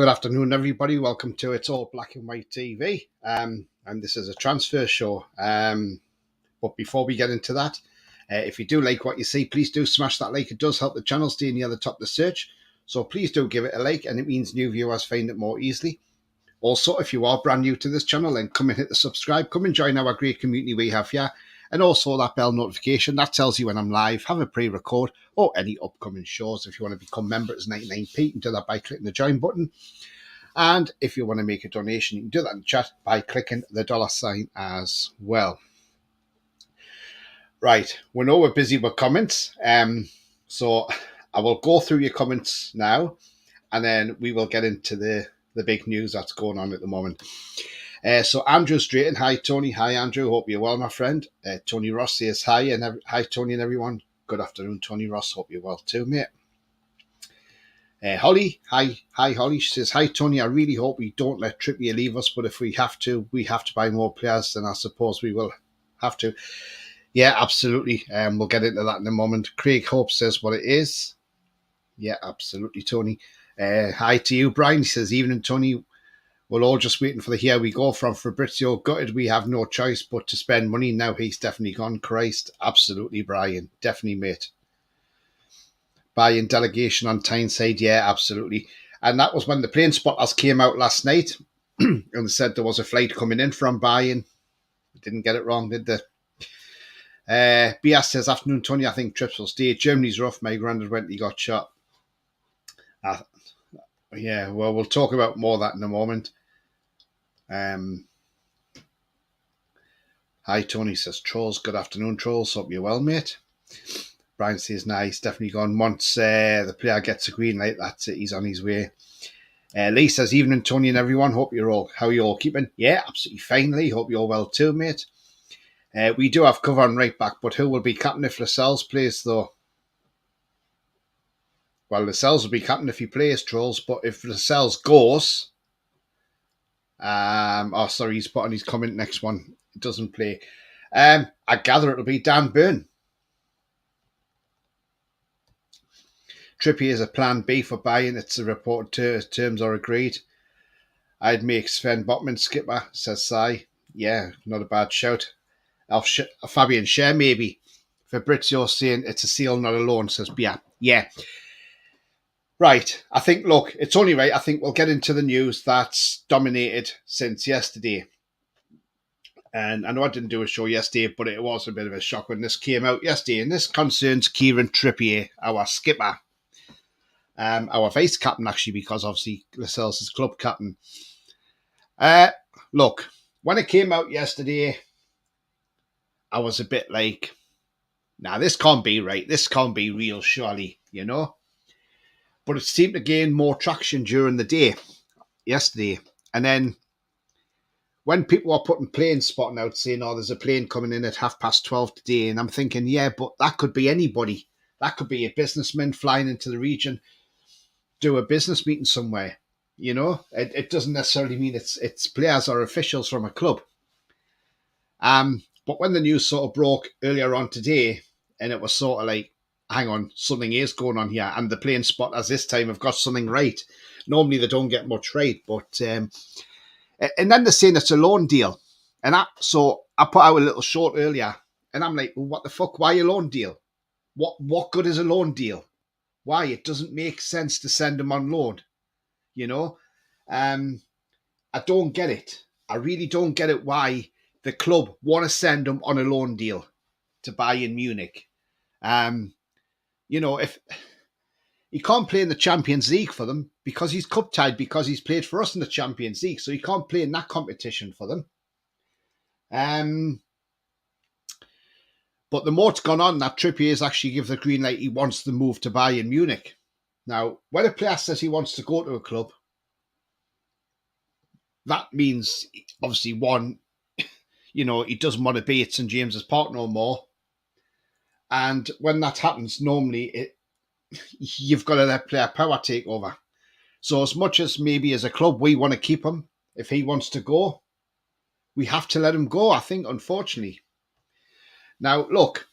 Good afternoon, everybody. Welcome to It's All Black and White TV. And this is a transfer show. But before we get into that, if you do like what you see, please do smash that like. It does help the channel stay near the top of the search. So please do give it a like, and it means new viewers find it more easily. Also, if you are brand new to this channel, then come and hit the subscribe. Come and join our great community we have here. And also that bell notification, that tells you when I'm live, have a pre-record, or any upcoming shows. If you want to become member, it's 99p. You can do that by clicking the join button. And if you want to make a donation, you can do that in the chat by clicking the $ as well. Right, we know we're busy with comments. So I will go through your comments now, and then we will get into the big news that's going on at the moment. So Andrew Straighton, hi Tony, hi Andrew, hope you're well, my friend. Tony Ross says hi, and hi Tony and everyone. Good afternoon, Tony Ross, hope you're well too, mate. Holly, hi Holly, she says, hi Tony, I really hope we don't let Trippier leave us, but if we have to buy more players, then I suppose we will have to. Yeah, absolutely. We'll get into that in a moment. Craig Hope says what it is. Yeah, absolutely, Tony. Hi to you, Brian. He says, evening, Tony. We're all just waiting for the here we go from Fabrizio. Gutted we have no choice but to spend money. Now he's definitely gone. Christ. Absolutely, Brian. Definitely, mate. Bayern delegation on Tyneside. Yeah, absolutely. And that was when the plane spotters came out last night and they said there was a flight coming in from Bayern. Didn't get it wrong, did they? BS says, afternoon, Tony. I think trips will stay. Germany's rough. My granddad went, he got shot. Yeah, well, we'll talk about more of that in a moment. Hi, Tony says, Trolls. Good afternoon, Trolls. Hope you're well, mate. Brian says, nah, he's definitely gone. Once the player gets a green light, that's it. He's on his way. Lee says, evening, Tony and everyone. Hope you're all, how are you all keeping? Yeah, absolutely fine, Lee. Hope you're well too, mate. We do have cover on right back, but who will be captain if Lascelles plays, though? Well, Lascelles will be captain if he plays, Trolls, but if Lascelles goes... sorry, he's put on his comment next one. It doesn't play. I gather it'll be Dan Burn. Trippier is a plan B for Bayern. It's a report terms are agreed. I'd make Sven Botman skipper, says Sai. Yeah, not a bad shout. Fabian Schär, maybe. Fabrizio saying it's a seal, not a loan, says Bia. Yeah. Right. I think, look, it's only right. I think we'll get into the news that's dominated since yesterday. And I know I didn't do a show yesterday, but it was a bit of a shock when this came out yesterday. And this concerns Kieran Trippier, our skipper. Our vice captain, actually, because obviously Lascelles is club captain. Look, when it came out yesterday, I was a bit like, nah, this can't be right. This can't be real, surely, you know? But it seemed to gain more traction during the day yesterday. And then when people are putting plane spotting out saying, oh, there's a plane coming in at 12:30 today, and I'm thinking, yeah, but that could be anybody. That could be a businessman flying into the region, do a business meeting somewhere. You know, it doesn't necessarily mean it's players or officials from a club. But when the news sort of broke earlier on today, and it was sort of like, hang on, something is going on here, and the plane spotters this time have got something right. Normally they don't get much right, but and then they're saying it's a loan deal, and so I put out a little short earlier, and I'm like, well, what the fuck? Why a loan deal? What good is a loan deal? Why? It doesn't make sense to send them on loan, you know. I don't get it. I really don't get it. Why the club want to send him on a loan deal to Bayern Munich. You know, if he can't play in the Champions League for them because he's cup tied, because he's played for us in the Champions League, so he can't play in that competition for them. But the more it's gone on, that Trippier has actually given the green light. He wants to move to Bayern Munich. Now, when a player says he wants to go to a club, that means obviously one, you know, he doesn't want to be at St James's Park no more. And when that happens, normally you've got to let player power take over. So as much as maybe as a club we want to keep him, if he wants to go, we have to let him go, I think, unfortunately. Now, look,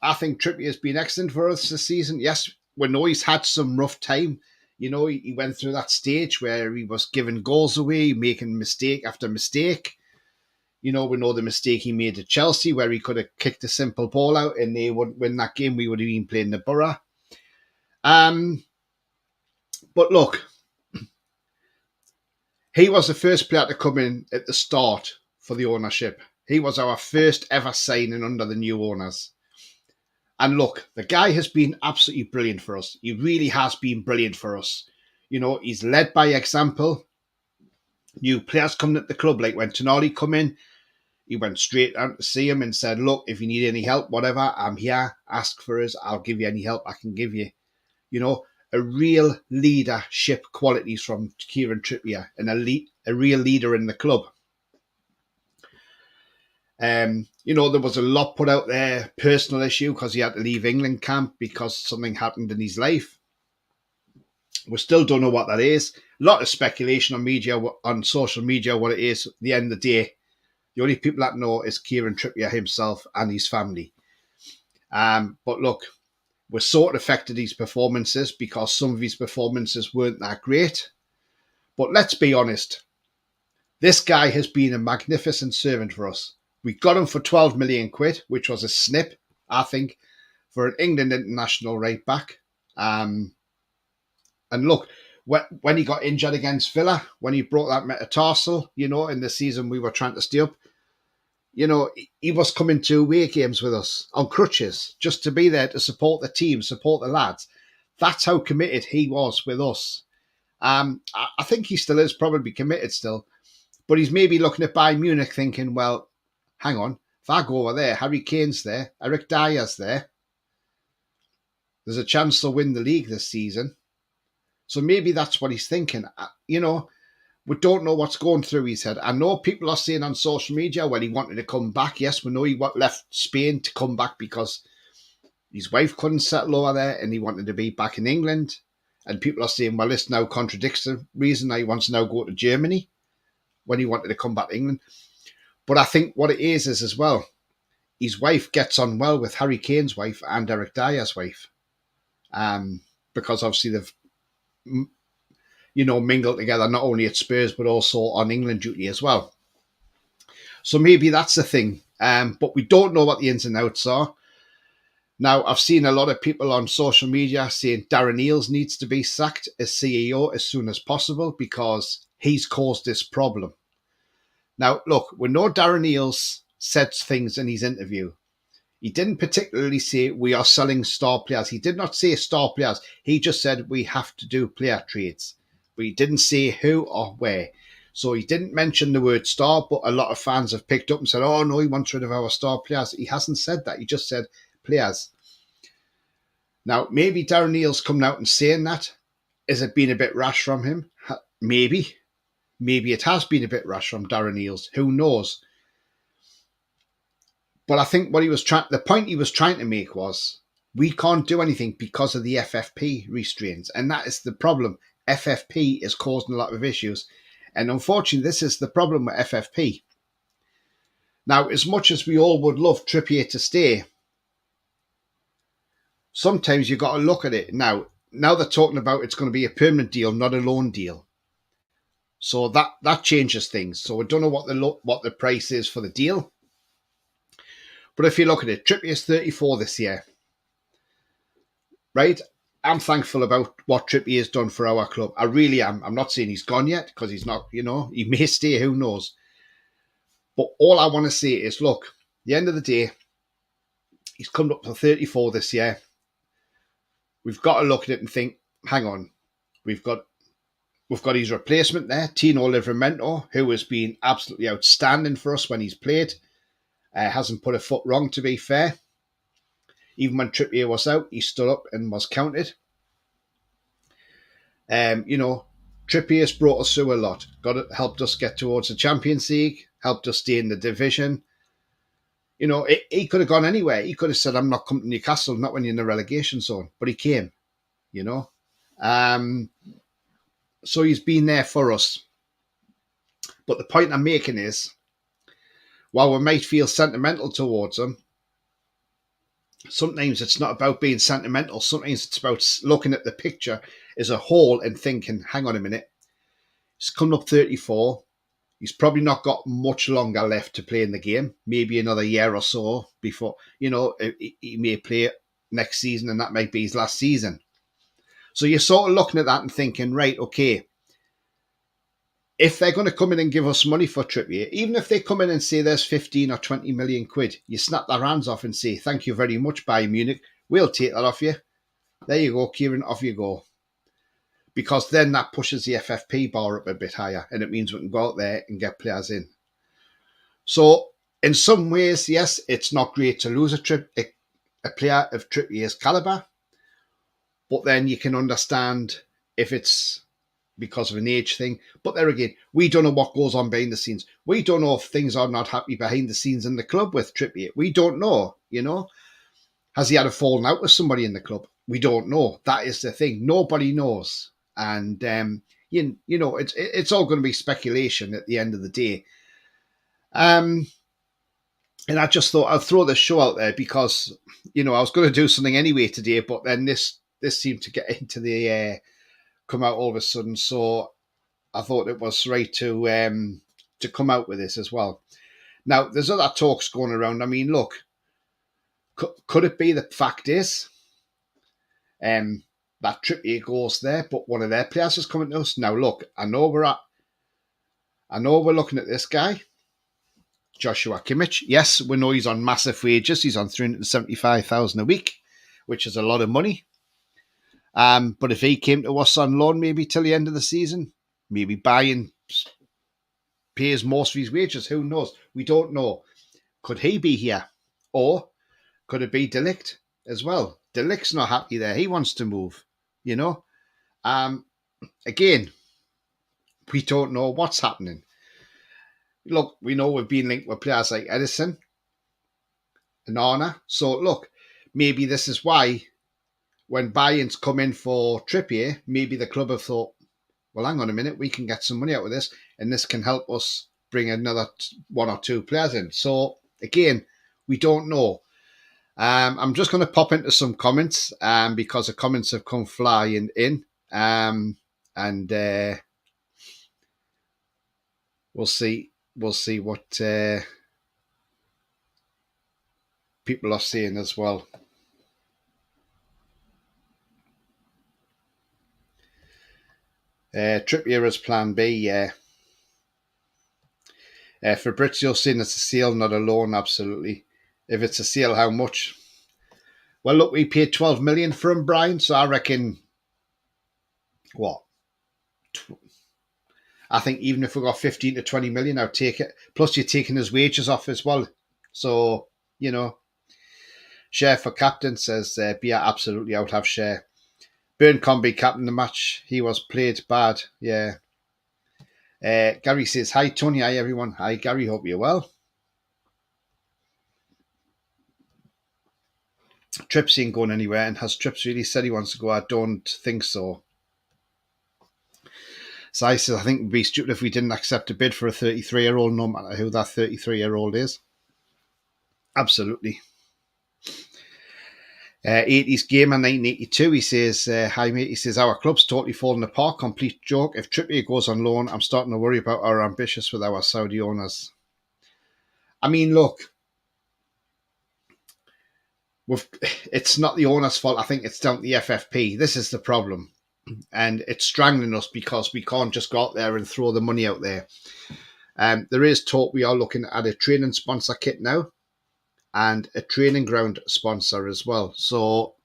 I think Trippier has been excellent for us this season. Yes, we know he's had some rough time. He went through that stage where he was giving goals away, making mistake after mistake. We know the mistake he made at Chelsea where he could have kicked a simple ball out and they would win that game. We would have been playing the Borough. But look, he was the first player to come in at the start for the ownership. He was our first ever signing under the new owners. And look, the guy has been absolutely brilliant for us. He really has been brilliant for us. He's led by example. New players coming at the club, like when Tonali come in, he went straight out to see him and said, look, if you need any help, whatever, I'm here. Ask for us. I'll give you any help I can give you. A real leadership qualities from Kieran Trippier and a real leader in the club. There was a lot put out there, personal issue, because he had to leave England camp because something happened in his life. We still don't know what that is. A lot of speculation on social media, what it is. At the end of the day, the only people that know is Kieran Trippier himself and his family. But look, we're sort of affected his performances because some of his performances weren't that great. But let's be honest, this guy has been a magnificent servant for us. We got him for 12 million quid, which was a snip, I think, for an England international right back. And look, when he got injured against Villa, when he broke that metatarsal, in the season we were trying to stay up, he was coming to away games with us on crutches just to be there to support the team, support the lads. That's how committed he was with us. I think he still is probably committed still, but he's maybe looking at Bayern Munich thinking, well, hang on, if I go over there, Harry Kane's there, Eric Dyer's there. There's a chance to win the league this season. So maybe that's what he's thinking. We don't know what's going through his head. I know people are saying on social media, well, he wanted to come back. Yes, we know he left Spain to come back because his wife couldn't settle over there and he wanted to be back in England. And people are saying, well, this now contradicts the reason he wants to now go to Germany when he wanted to come back to England. But I think what it is as well, his wife gets on well with Harry Kane's wife and Eric Dyer's wife. Because obviously they've mingled together, not only at Spurs, but also on England duty as well. So maybe that's the thing. But we don't know what the ins and outs are. Now, I've seen a lot of people on social media saying Darren Eales needs to be sacked as CEO as soon as possible because he's caused this problem. Now, look, we know Darren Eales said things in his interview. He didn't particularly say we are selling star players. He did not say star players. He just said we have to do player trades. But he didn't say who or where. So he didn't mention the word star, but a lot of fans have picked up and said, oh, no, he wants rid of our star players. He hasn't said that. He just said players. Now, maybe Darren Eales coming out and saying that. Has it been a bit rash from him? Maybe. Maybe it has been a bit rash from Darren Eales. Who knows? But I think the point he was trying to make was we can't do anything because of the FFP restraints. And that is the problem. FFP is causing a lot of issues. And unfortunately, this is the problem with FFP. Now, as much as we all would love Trippier to stay, sometimes you've got to look at it. Now they're talking about it's going to be a permanent deal, not a loan deal. So that changes things. So we don't know what the price is for the deal. But if you look at it, Trippier's 34 this year. Right? I'm thankful about what Trippier has done for our club. I really am. I'm not saying he's gone yet because he's not, he may stay, who knows. But all I want to say is, look, at the end of the day, he's come up to 34 this year. We've got to look at it and think, hang on, we've got his replacement there, Tino Livramento, who has been absolutely outstanding for us when he's played. Hasn't put a foot wrong, to be fair. Even when Trippier was out, he stood up and was counted. Trippier's brought us through a lot. Helped us get towards the Champions League, helped us stay in the division. He could have gone anywhere. He could have said, I'm not coming to Newcastle, not when you're in the relegation zone. But he came, So he's been there for us. But the point I'm making is, while we might feel sentimental towards him, Sometimes it's not about being sentimental. Sometimes it's about looking at the picture as a whole and thinking, hang on a minute, he's coming up 34. He's probably not got much longer left to play in the game. Maybe another year or so before, he may play it next season and that might be his last season. So you're sort of looking at that and thinking, right, okay, if they're going to come in and give us money for Trippier, even if they come in and say there's 15 or 20 million quid, you snap their hands off and say, thank you very much, Bayern Munich. We'll take that off you. There you go, Kieran, off you go. Because then that pushes the FFP bar up a bit higher and it means we can go out there and get players in. So in some ways, yes, it's not great to lose a player of Trippier's calibre, but then you can understand if it's because of an age thing. But there again, we don't know what goes on behind the scenes. We don't know if things are not happy behind the scenes in the club with Trippier. We don't know, Has he had a falling out with somebody in the club? We don't know. That is the thing. Nobody knows. And, it's all going to be speculation at the end of the day. And I just thought I'll throw this show out there because, I was going to do something anyway today, but then this seemed to get into the come out all of a sudden. So I thought it was right to come out with this as well. Now, there's other talks going around. I mean, look, could it be the fact is that Trippier goes there, but one of their players is coming to us? Now, look, I know we're looking at this guy, Joshua Kimmich. Yes, we know he's on massive wages. He's on 375,000 a week, which is a lot of money. But if he came to us on loan maybe till the end of the season, maybe Bayern pays most of his wages. Who knows? We don't know. Could he be here? Or could it be De Ligt as well? De Ligt's not happy there. He wants to move, Again, we don't know what's happening. Look, we know we've been linked with players like Edison and Arna. So, look, maybe this is why when Bayern's come in for Trippier, maybe the club have thought, well, hang on a minute, we can get some money out of this, and this can help us bring another one or two players in. So, again, we don't know. I'm just going to pop into some comments because the comments have come flying in. And we'll see what people are saying as well. Trippier as plan B, yeah. Fabrizio saying it's a sale, not a loan, absolutely. If it's a sale, how much? Well, look, we paid 12 million for him, Brian, so I reckon, what? I think even if we got 15 to 20 million, I'd take it. Plus, you're taking his wages off as well. So, Share for captain says, Bia, absolutely, I would have Share. Burn can't be captain the match. He was played bad, yeah. Gary says, hi, Tony. Hi, everyone. Hi, Gary. Hope you're well. Trips ain't going anywhere. And has Trips really said he wants to go? I don't think so. So I said, I think it would be stupid if we didn't accept a bid for a 33-year-old, no matter who that 33-year-old is. Absolutely. 80s Gamer 1982, he says, hi mate, he says, our club's totally falling apart, complete joke. If Trippier goes on loan, I'm starting to worry about our ambitions with our Saudi owners. I mean, look, it's not the owner's fault. I think it's down to the FFP. This is the problem. And it's strangling us because we can't just go out there and throw the money out there. There is talk we are looking at a training sponsor kit now and a training ground sponsor as well. So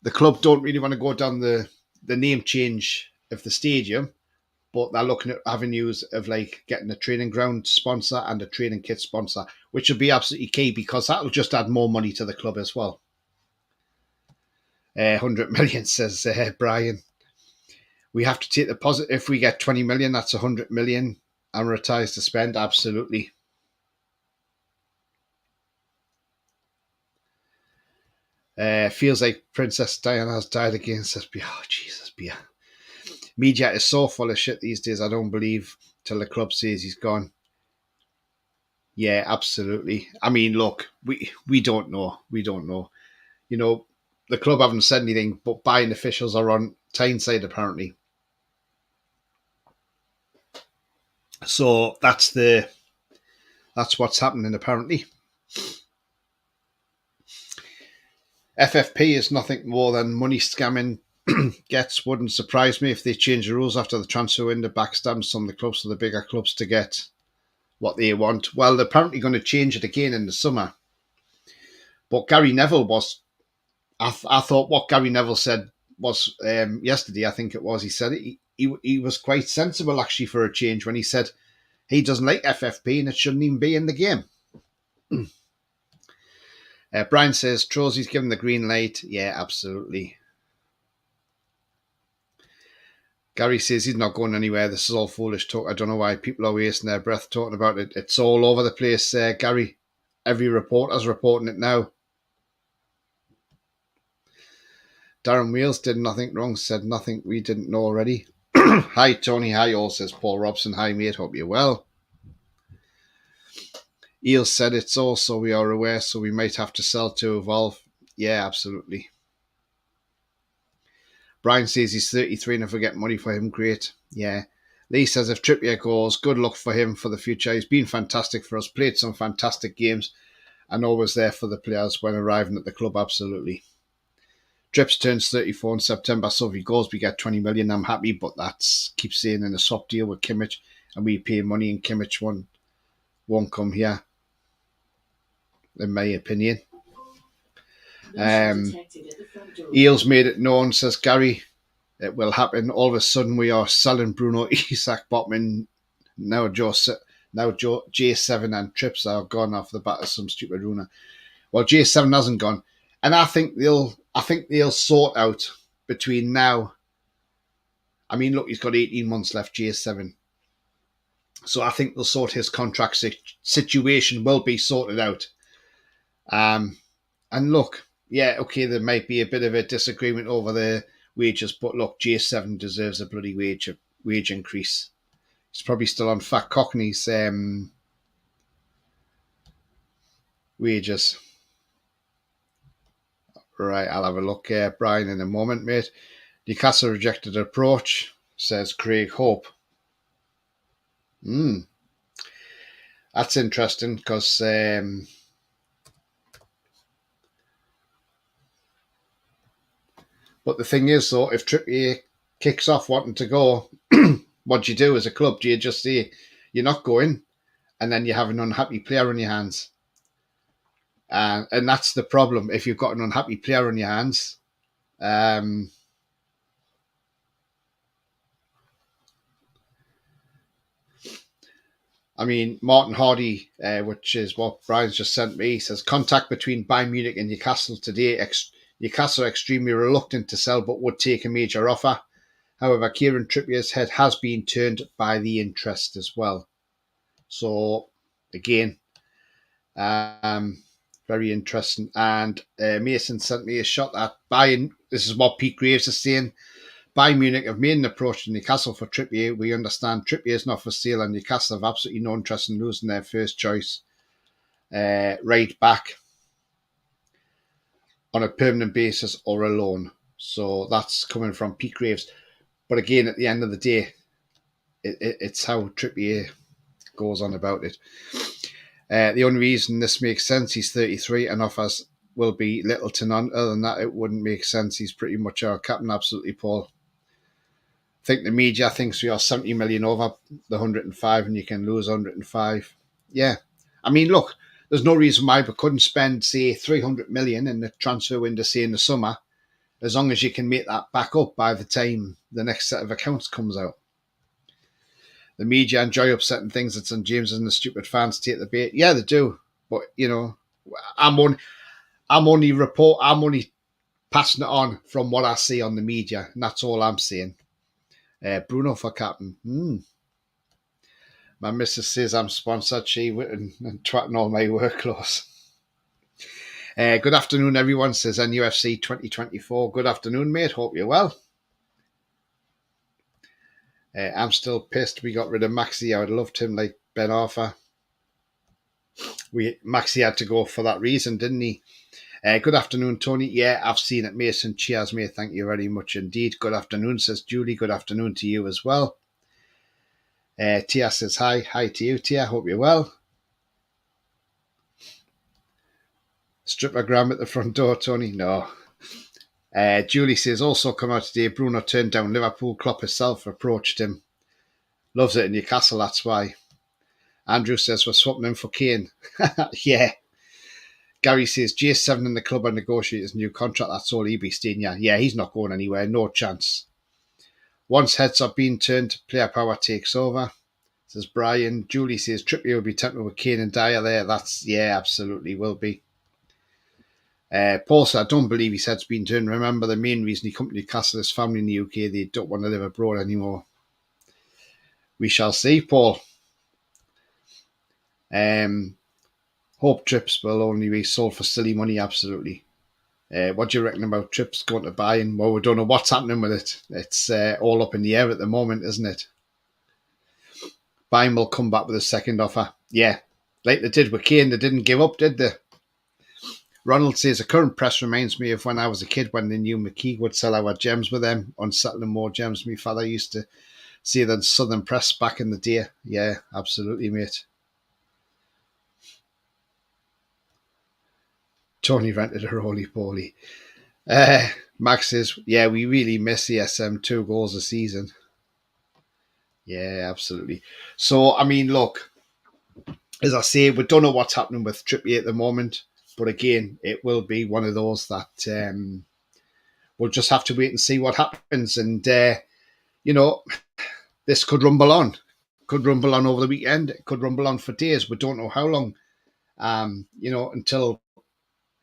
the club don't really want to go down the name change of the stadium, but they're looking at avenues of like getting a training ground sponsor and a training kit sponsor, which would be absolutely key because that'll just add more money to the club as well. 100 million, says Brian. We have to take the positive. If we get 20 million, that's 100 million amortized to spend. Absolutely. Feels like Princess Diana has died again, says Bia. Oh, Jesus, Bia. Media is so full of shit these days, I don't believe till the club says he's gone. Yeah, absolutely. I mean, look, we don't know. We don't know. You know, the club haven't said anything, but Bayern officials are on Tyneside apparently. So that's what's happening apparently. FFP is nothing more than money scamming gets. Wouldn't surprise me if they change the rules after the transfer window, backstab some of the clubs, so the bigger clubs to get what they want. Well, they're apparently going to change it again in the summer. But Gary Neville was, I thought what Gary Neville said was yesterday, I think it was, he said he was quite sensible actually for a change when he said he doesn't like FFP and it shouldn't even be in the game. Brian says, Trozy's given the green light. Yeah, absolutely. Gary says he's not going anywhere. This is all foolish talk. I don't know why people are wasting their breath talking about it. It's all over the place, Gary. Every reporter's reporting it now. Darren Wheels did nothing wrong, said nothing we didn't know already. Hi, Tony. Hi, all, says Paul Robson. Hi, mate. Hope you're well. Eel said it's all, so we are aware, so we might have to sell to evolve. Yeah, absolutely. Brian says he's 33 and if we get money for him, great. Yeah. Lee says if Trippier goes, good luck for him for the future. He's been fantastic for us, played some fantastic games, and always there for the players when arriving at the club, absolutely. Trips turns 34 in September, so if he goes, we get 20 million. I'm happy, but that's keep saying in a swap deal with Kimmich, and we pay money, and Kimmich won't come here, in my opinion. Eels made it known, says Gary. It will happen. All of a sudden, we are selling Bruno, Isak, Botman. Now J7 and Trips are gone off the bat of some stupid rumour. Well, J7 hasn't gone, and I think they'll sort out between now. I mean, look, he's got 18 months left, J7. So I think they'll sort his contract situation will be sorted out. And look, yeah, okay, there might be a bit of a disagreement over the wages, but look, J7 deserves a bloody wage increase. He's probably still on Fat Cockney's wages. Right, I'll have a look, Brian, in a moment, mate. Newcastle rejected approach, says Craig Hope. That's interesting because but the thing is, though, if Trippier kicks off wanting to go, what do you do as a club? Do you just say you're not going, and then you have an unhappy player on your hands? And that's the problem. If you've got an unhappy player on your hands, I mean, Martin Hardy, which is what Brian's just sent me, says contact between Bayern Munich and Newcastle today. Newcastle are extremely reluctant to sell, but would take a major offer. However, Kieran Trippier's head has been turned by the interest as well. So, again, very interesting. And Mason sent me a shot at Bayern. This is what Pete Graves is saying. Bayern Munich have made an approach to Newcastle for Trippier. We understand Trippier is not for sale, and Newcastle have absolutely no interest in losing their first choice right back on a permanent basis or a loan. So that's coming from Pete Graves. But again, at the end of the day, it's how Trippier goes on about it. The only reason this makes sense, he's 33 and offers will be little to none. Other than that, it wouldn't make sense. He's pretty much our captain, absolutely, Paul. I think the media thinks we are 70 million over the 105 and you can lose 105. Yeah. I mean, look, there's no reason why we couldn't spend, say, 300 million in the transfer window, say, in the summer, as long as you can make that back up by the time the next set of accounts comes out. The media enjoy upsetting things at St James's and the stupid fans take the bait. Yeah, they do. But, you know, I'm only passing it on from what I see on the media, and that's all I'm saying. Bruno for captain. My missus says I'm sponsored. She and twatting all my work clothes. Good afternoon, everyone, says NUFC 2024. Good afternoon, mate. Hope you're well. I'm still pissed we got rid of Maxi. I would have loved him like Ben Arthur. Maxi had to go for that reason, didn't he? Good afternoon, Tony. Yeah, I've seen it, Mason. Cheers, mate. Thank you very much indeed. Good afternoon, says Julie. Good afternoon to you as well. Tia says hi. Hi to you, Tia. Hope you're well. Stripper Graham at the front door, Tony. No. Julie says, also come out today. Bruno turned down Liverpool. Klopp himself approached him. Loves it in Newcastle, that's why. Andrew says, we're swapping him for Kane. Yeah. Gary says, J7 in the club and negotiate his new contract. That's all he'll be staying. Yeah, he's not going anywhere. No chance. Once heads are being turned, player power takes over, says Brian. Julie says, Trippier will be tempted with Kane and Dyer there. Yeah, absolutely will be. Paul said, I don't believe his head's been turned. Remember, the main reason he come to Newcastle, his family in the UK, they don't want to live abroad anymore. We shall see, Paul. Hope trips will only be sold for silly money, absolutely. What do you reckon about trips going to Bayern? Well, we don't know what's happening with it. It's all up in the air at the moment, isn't it? Bayern will come back with a second offer. Yeah, like they did with Kane. They didn't give up, did they? Ronald says, the current press reminds me of when I was a kid when they knew McKee would sell our gems with them, unsettling more gems. My father used to see the Southern Press back in the day. Yeah, absolutely, mate. Tony rented a roly-poly. Max says, yeah, we really miss the SM 2 goals a season. Yeah, absolutely. So, I mean, look, as I say, we don't know what's happening with Trippier at the moment. But again, it will be one of those that we'll just have to wait and see what happens. And, this could rumble on. Could rumble on over the weekend. It could rumble on for days. We don't know how long, until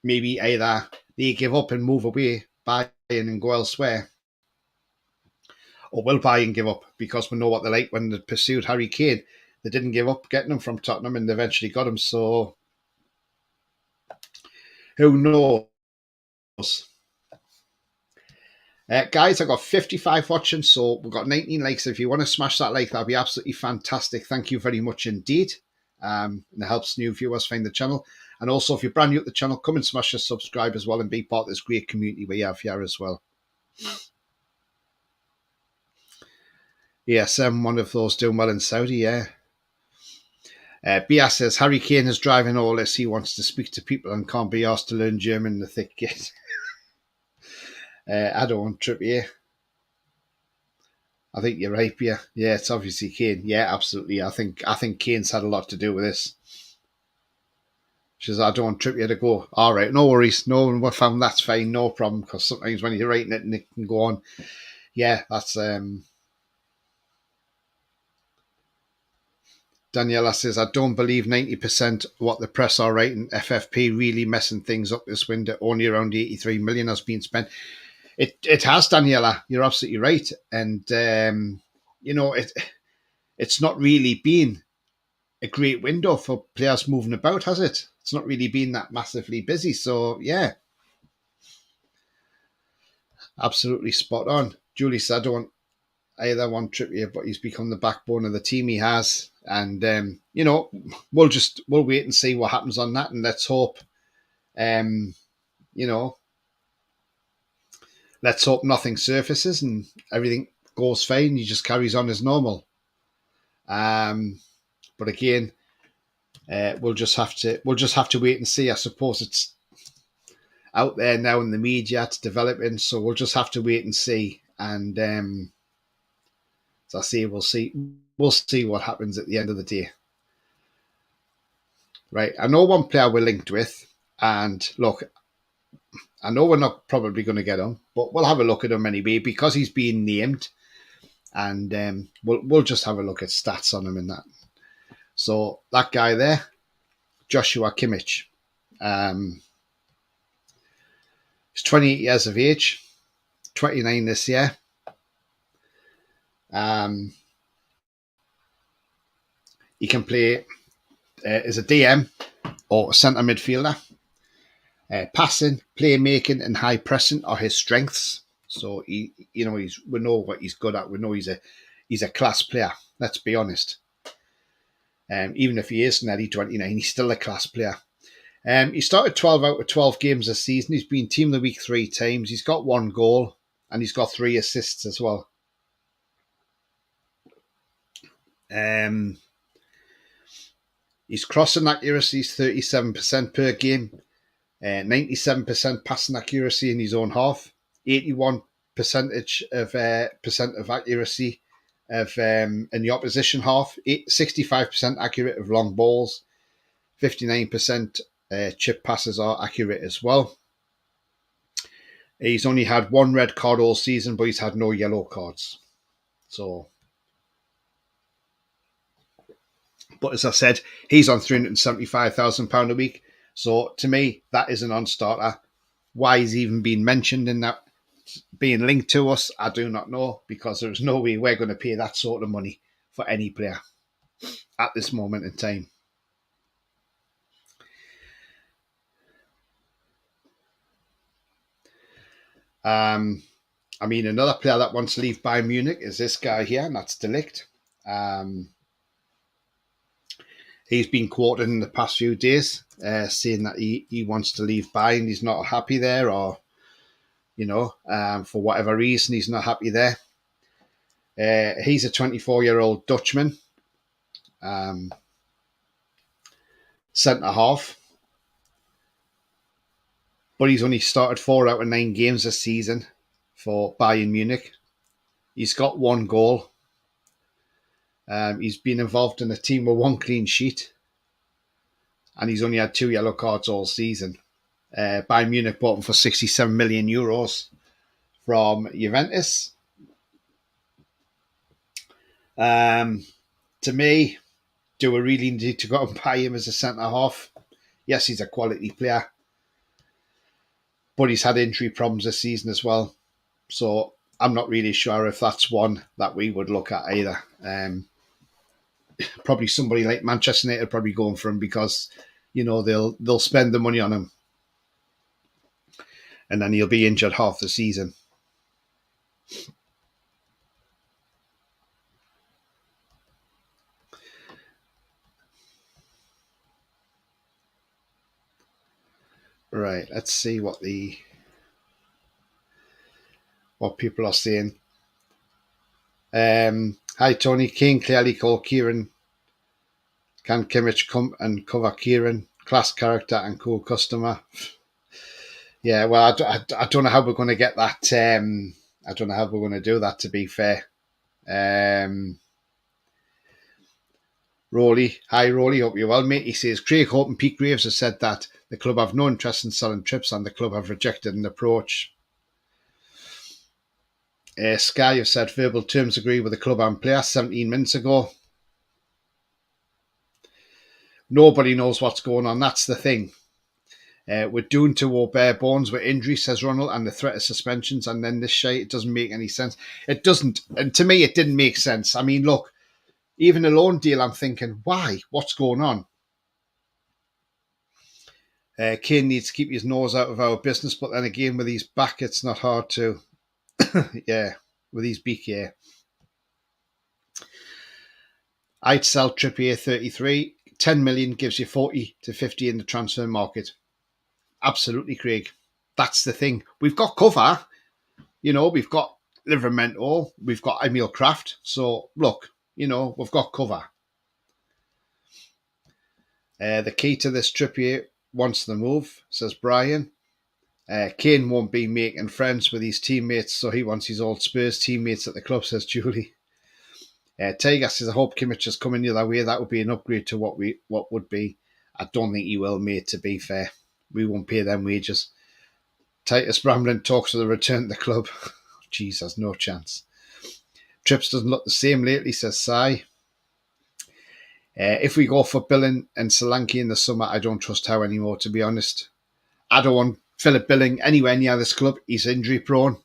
maybe either they give up and move away, Bayern and go elsewhere, or will Bayern give up? Because we know what they're like when they pursued Harry Kane. They didn't give up getting him from Tottenham and they eventually got him. So who knows? Guys, I got 55 watching, so we've got 19 likes. If you want to smash that like, that'd be absolutely fantastic. Thank you very much indeed. And it helps new viewers find the channel. And also, if you're brand new to the channel, come and smash the subscribe as well and be part of this great community we have here as well. Yes, I'm one of those doing well in Saudi, yeah. Bia says, Harry Kane is driving all this. He wants to speak to people and can't be asked to learn German in the thick yet. I don't want Trippier. I think you're right, Bia. Yeah, it's obviously Kane. Yeah, absolutely. I think Kane's had a lot to do with this. She says, I don't want Trippier to go. All right, no worries. No one found that's fine, no problem. Because sometimes when you're writing it and it can go on. Yeah, that's Daniela says, I don't believe 90% what the press are writing. FFP really messing things up this window. Only around 83 million has been spent. It has, Daniela. You're absolutely right. And, it's not really been a great window for players moving about, has it? It's not really been that massively busy. So, yeah. Absolutely spot on. Julie said, I don't either want Trippier, but he's become the backbone of the team he has. And, we'll wait and see what happens on that. And let's hope, let's hope nothing surfaces and everything goes fine. He just carries on as normal. But again, we'll just have to wait and see. I suppose it's out there now in the media, it's developing, so we'll just have to wait and see. And as I say, we'll see what happens at the end of the day. Right, I know one player we're linked with, and look, I know we're not probably going to get him, but we'll have a look at him anyway because he's being named, and we'll just have a look at stats on him and that. So that guy there, Joshua Kimmich, he's 28 years of age, 29 this year. He can play as a DM or a centre midfielder. Passing, playmaking, and high pressing are his strengths. So we know what he's good at. We know he's a class player. Let's be honest. Even if he is nearly 29, he's still a class player. He started 12 out of 12 games this season. He's been team of the week 3 times. He's got 1 goal and he's got 3 assists as well. His crossing accuracy is 37% per game, 97% passing accuracy in his own half, 81% of accuracy in the opposition half, 65% accurate of long balls, 59% chip passes are accurate as well. He's only had 1 red card all season, but he's had no yellow cards. So, but as I said, he's on £375,000 a week. So to me, that is a non-starter. Why he's even been mentioned in that, being linked to us, I do not know, because there's no way we're going to pay that sort of money for any player at this moment in time. I mean, another player that wants to leave Bayern Munich is this guy here, and that's De Ligt. He's been quoted in the past few days saying that he wants to leave Bayern. He's not happy there, or, for whatever reason, he's not happy there. He's a 24-year-old Dutchman, centre-half, but he's only started 4 out of 9 games this season for Bayern Munich. He's got 1 goal. He's been involved in a team with 1 clean sheet, and he's only had 2 yellow cards all season. Bayern Munich bought him for €67 million from Juventus. To me, do we really need to go and buy him as a centre-half? Yes, he's a quality player, but he's had injury problems this season as well. So I'm not really sure if that's one that we would look at either. Probably somebody like Manchester United probably going for him, because they'll spend the money on him, and then he'll be injured half the season. Right, let's see what people are saying. Hi Tony, Kane clearly called Kieran. Can Kimmich come and cover Kieran? Class character and cool customer. Yeah, well, I don't know how we're going to get that. I don't know how we're going to do that, to be fair. Rolly, hi Rolly, hope you're well, mate. He says Craig Hope and Pete Graves have said that the club have no interest in selling trips, and the club have rejected an approach. Sky have said verbal terms agree with the club and player 17 minutes ago. Nobody knows what's going on. That's the thing. We're doomed to war bare bones with injury, says Ronald, and the threat of suspensions, and then this shit. It doesn't make any sense. It doesn't. And to me, it didn't make sense. I mean, look, even a loan deal, I'm thinking, why? What's going on? Kane needs to keep his nose out of our business, but then again, with his back, it's not hard to. Yeah, with his beak, yeah. I'd sell Trippier 33. 10 million gives you 40 to 50 in the transfer market. Absolutely, Craig. That's the thing. We've got cover. We've got Livermento. We've got Emil Kraft. So, look, we've got cover. The key to this Trippier wants the move, says Brian. Kane won't be making friends with his teammates, so he wants his old Spurs teammates at the club, says Julie. Tiger says, I hope Kimmich is coming the other way. That would be an upgrade to what would be. I don't think he will, mate, to be fair. We won't pay them wages. Titus Bramlin talks of the return to the club. Jeez, there's no chance. Trips doesn't look the same lately, says Sai. If we go for Billing and Solanke in the summer, I don't trust Howe anymore, to be honest. I don't want Philip Billing anywhere near this club. He's injury prone.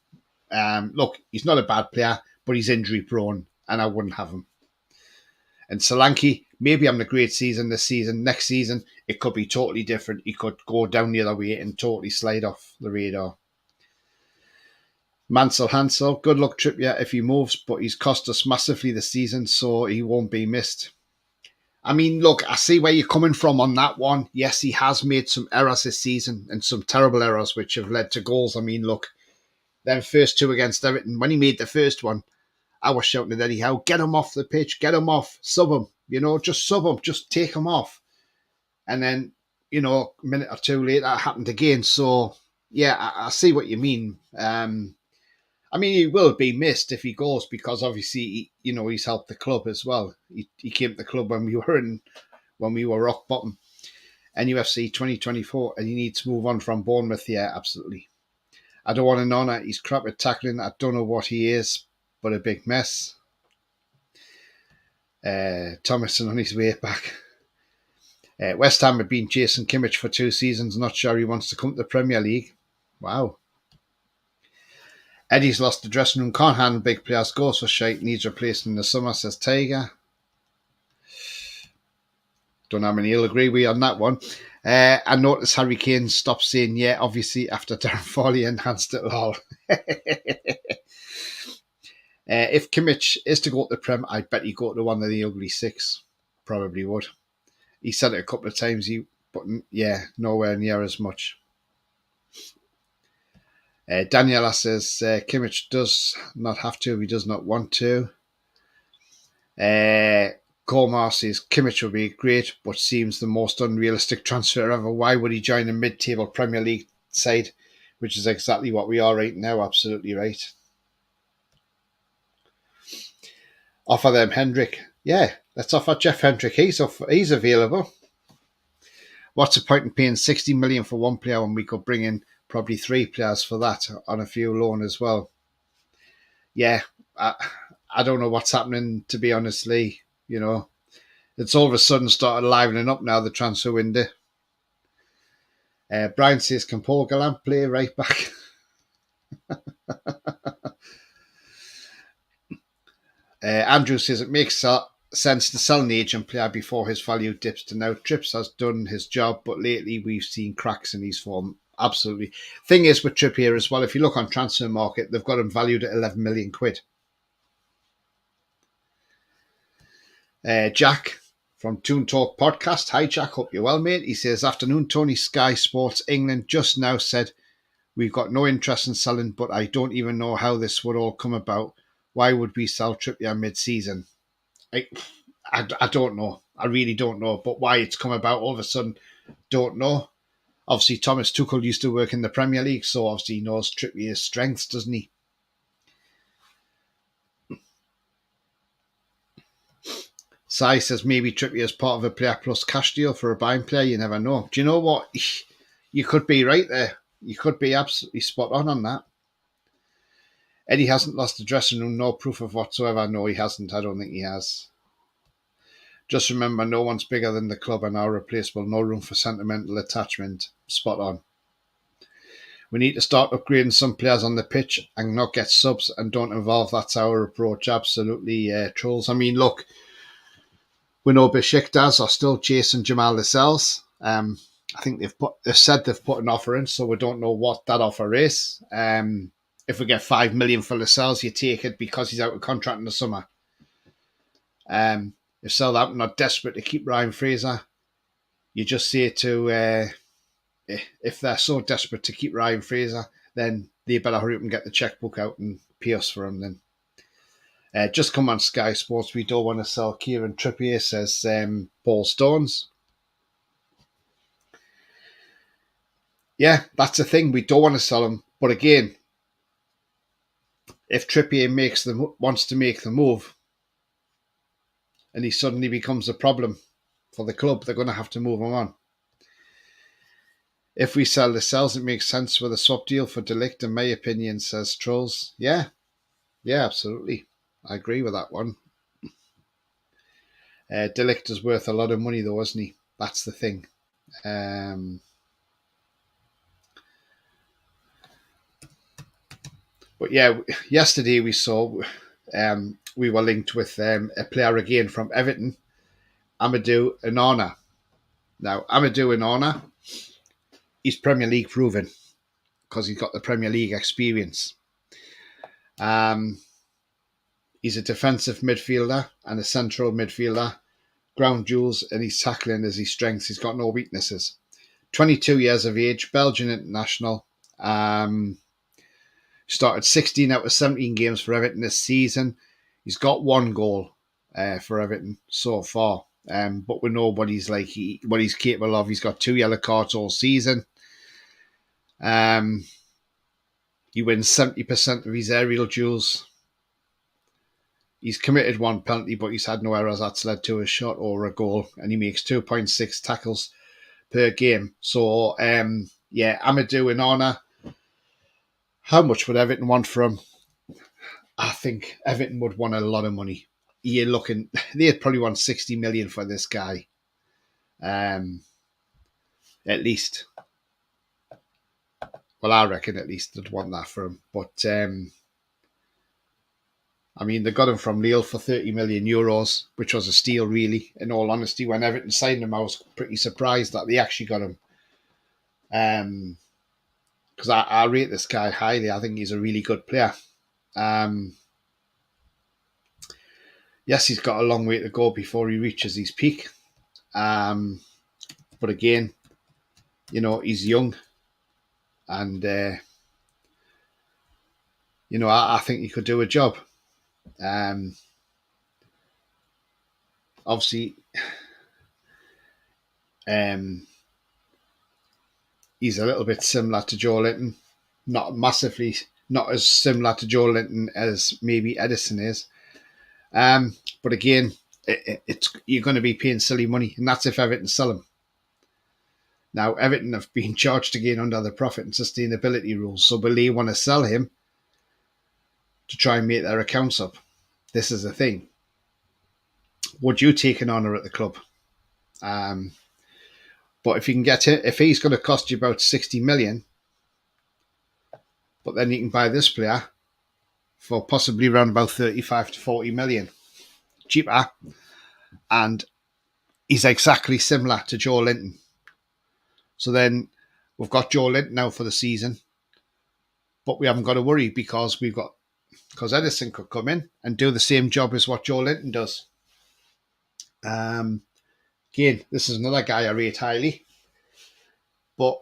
Look, he's not a bad player, but he's injury prone, and I wouldn't have him. And Solanke, maybe having a great season this season. Next season, it could be totally different. He could go down the other way and totally slide off the radar. Mansell Hansel, good luck Trippier if he moves, but he's cost us massively this season, so he won't be missed. I mean, look, I see where you're coming from on that one. Yes, he has made some errors this season and some terrible errors which have led to goals. I mean, look, them first two against Everton, when he made the first one, I was shouting at Eddie Howe, get him off the pitch, get him off, sub him, just sub him, just take him off. And then, a minute or two later, it happened again. So, yeah, I see what you mean. I mean, he will be missed if he goes because obviously, he's helped the club as well. He came to the club when we were rock bottom. NUFC 2024, and he needs to move on from Bournemouth. Yeah, absolutely. I don't want to know that he's crap at tackling. I don't know what he is, but a big mess. Thomason on his way back. West Ham have been chasing Kimmich for 2 seasons. Not sure he wants to come to the Premier League. Wow. Eddie's lost the dressing room. Can't handle big players. Goes for shite. Needs replacing in the summer, says Tiger. Don't know how many he'll agree with on that one. I noticed Harry Kane stopped saying yeah, obviously, after Darren Foley enhanced it all. If Kimmich is to go to the Prem, I bet he'd go to one of the ugly 6. Probably would. He said it a couple of times, but yeah, nowhere near as much. Daniela says Kimmich does not have to if he does not want to. Colmar says Kimmich would be great, but seems the most unrealistic transfer ever. Why would he join a mid-table Premier League side, which is exactly what we are right now? Absolutely right. Offer them Hendrick. Yeah, let's offer Jeff Hendrick. He's available. What's the point in paying 60 million for one player when we could bring in probably 3 players for that on a few loan as well? Yeah, I don't know what's happening, to be honestly. It's all of a sudden started livening up now, the transfer window. Brian says, can Paul Gallant play right back? Andrew says, it makes sense to sell an agent player before his value dips to now. Trips has done his job, but lately we've seen cracks in his form. Absolutely. Thing is with Trippier as well, if you look on transfer market, they've got him valued at 11 million quid. Jack from Toon Talk Podcast. Hi, Jack. Hope you're well, mate. He says, afternoon, Tony. Sky Sports England just now said, we've got no interest in selling, but I don't even know how this would all come about. Why would we sell Trippier mid-season? I don't know. I really don't know. But why it's come about all of a sudden, don't know. Obviously, Thomas Tuchel used to work in the Premier League, so obviously he knows Trippier's strengths, doesn't he? Sai says maybe Trippier is part of a player plus cash deal for a buying player. You never know. Do you know what? You could be right there. You could be absolutely spot on that. Eddie hasn't lost the dressing room. No proof of whatsoever. No, he hasn't. I don't think he has. Just remember, no one's bigger than the club and our replaceable. No room for sentimental attachment. Spot on. We need to start upgrading some players on the pitch and not get subs and don't involve. That's our approach. Absolutely, trolls. I mean, look, we know Besiktas are still chasing Jamal Lascelles. I think they've said they've put an offer in, so we don't know what that offer is. If we get 5 million for Lascelles, you take it because he's out of contract in the summer. If Southampton are desperate to keep Ryan Fraser, you just say to if they're so desperate to keep Ryan Fraser, then they better hurry up and get the checkbook out and pay us for him then. Just come on Sky Sports. We don't want to sell Kieran Trippier, says Paul Stones. Yeah, that's the thing. We don't want to sell him. But again, if Trippier wants to make the move and he suddenly becomes a problem for the club, they're going to have to move him on. If we sell the cells, it makes sense with a swap deal for De Ligt, in my opinion, says Trolls. Yeah, absolutely. I agree with that one. De Ligt is worth a lot of money, though, isn't he? That's the thing. But yeah, yesterday we saw we were linked with a player again from Everton, Amadou Onana. Now, Amadou Onana, he's Premier League proven because he's got the Premier League experience. He's a defensive midfielder and a central midfielder ground duels, and his tackling is his strength. He's got no weaknesses. 22 years of age, Belgian international. Started 16 out of 17 games for Everton this season. He's got one goal for Everton so far. But we know what he's like, what he's capable of. He's got 2 yellow cards all season. He wins 70% of his aerial duels. He's committed 1 penalty, but he's had no errors. That's led to a shot or a goal, and he makes 2.6 tackles per game. So, Amadou and Onana. How much would Everton want for him? I think Everton would want a lot of money. They'd probably want 60 million for this guy. At least. Well, I reckon at least they'd want that for him. But, they got him from Lille for 30 million euros, which was a steal, really. In all honesty, when Everton signed him, I was pretty surprised that they actually got him. Because I rate this guy highly. I think he's a really good player. Yes, he's got a long way to go before he reaches his peak. But again, he's young. And, I think he could do a job. Obviously, he's a little bit similar to Joe Linton. Not as similar to Joe Linton as maybe Edison is. But again, you're going to be paying silly money, and that's if Everton sell him. Now, Everton have been charged again under the profit and sustainability rules, so will they want to sell him to try and make their accounts up? This is the thing. Would you take an honour at the club? But if you can get it, if he's going to cost you about 60 million, but then you can buy this player for possibly around about 35 to 40 million cheaper, and he's exactly similar to Joe Linton. So then we've got Joe Linton now for the season, but we haven't got to worry because Edison could come in and do the same job as what Joe Linton does. Again, this is another guy I rate highly, but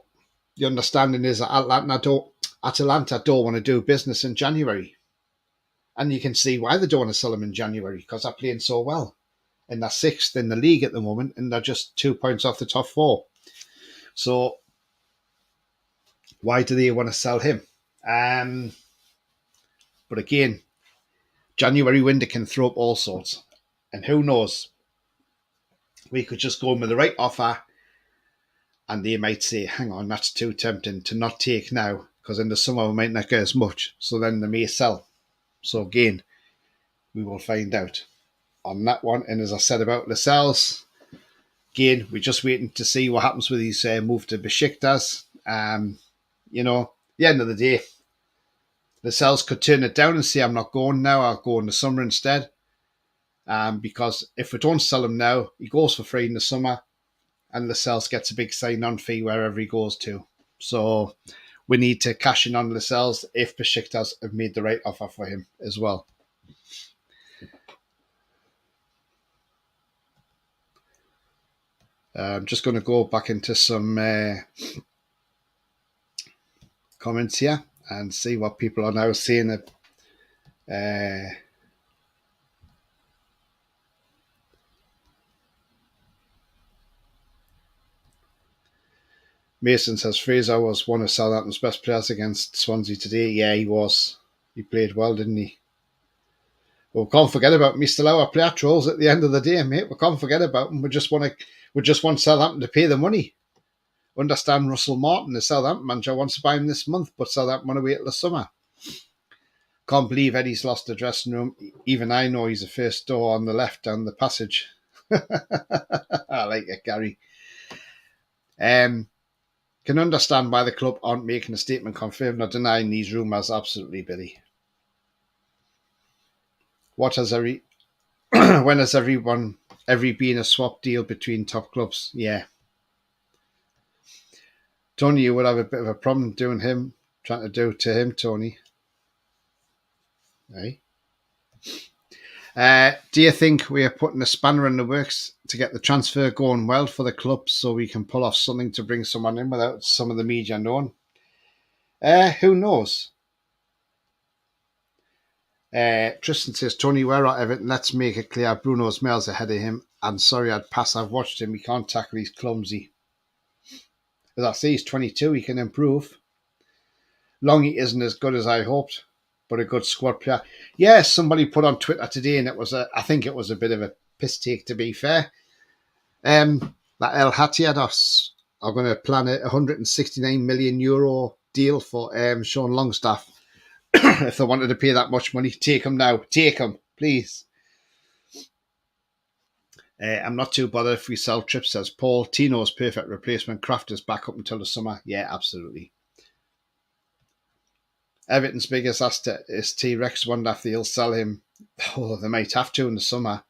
the understanding is that Atalanta don't want to do business in January. And you can see why they don't want to sell him in January, because they're playing so well. And they're 6th in the league at the moment, and they're just 2 points off the top 4. So why do they want to sell him? But again, January window can throw up all sorts. And who knows? We could just go in with the right offer, and they might say, hang on, that's too tempting to not take now, because in the summer we might not get as much. So then they may sell. So again, we will find out on that one. And as I said about Lascelles, again, we're just waiting to see what happens with his move to Besiktas. At the end of the day, Lascelles could turn it down and say, I'm not going now, I'll go in the summer instead. Because if we don't sell him now, he goes for free in the summer, and Lascelles gets a big sign-on fee wherever he goes to. So we need to cash in on Lascelles if Besiktas have made the right offer for him as well. I'm just going to go back into some comments here and see what people are now saying. Mason says Fraser was one of Southampton's best players against Swansea today. Yeah, he was. He played well, didn't he? Well, we can't forget about Mr. Lauer player trolls at the end of the day, mate. We can't forget about them. We just want Southampton to pay the money. Understand Russell Martin, the Southampton manager, wants to buy him this month, but Southampton want to wait till the summer. Can't believe Eddie's lost the dressing room. Even I know he's the first door on the left down the passage. I like it, Gary. Can understand why the club aren't making a statement confirming or denying these rumours. Absolutely, Billy. When has every been a swap deal between top clubs? Yeah. Tony, you would have a bit of a problem trying to do to him, Tony. Hey. Do you think we are putting a spanner in the works to get the transfer going well for the club so we can pull off something to bring someone in without some of the media knowing? Who knows? Tristan says, Tony, where are Everton? Let's make it clear. Bruno's miles ahead of him. I'm sorry, I'd pass. I've watched him. He can't tackle. He's clumsy. As I say, he's 22. He can improve. Longy isn't as good as I hoped, but a good squad player. Yeah, somebody put on Twitter today, and I think it was a bit of a piss take, to be fair. That El Hatiados are going to plan a €169 million deal for Sean Longstaff. If they wanted to pay that much money, take him now. Take him, please. I'm not too bothered if we sell Trips, says Paul. Tino's perfect replacement. Kraft is back up until the summer. Yeah, absolutely. Everton's biggest asset is T-Rex. Wonder if they'll sell him. Oh, they might have to in the summer.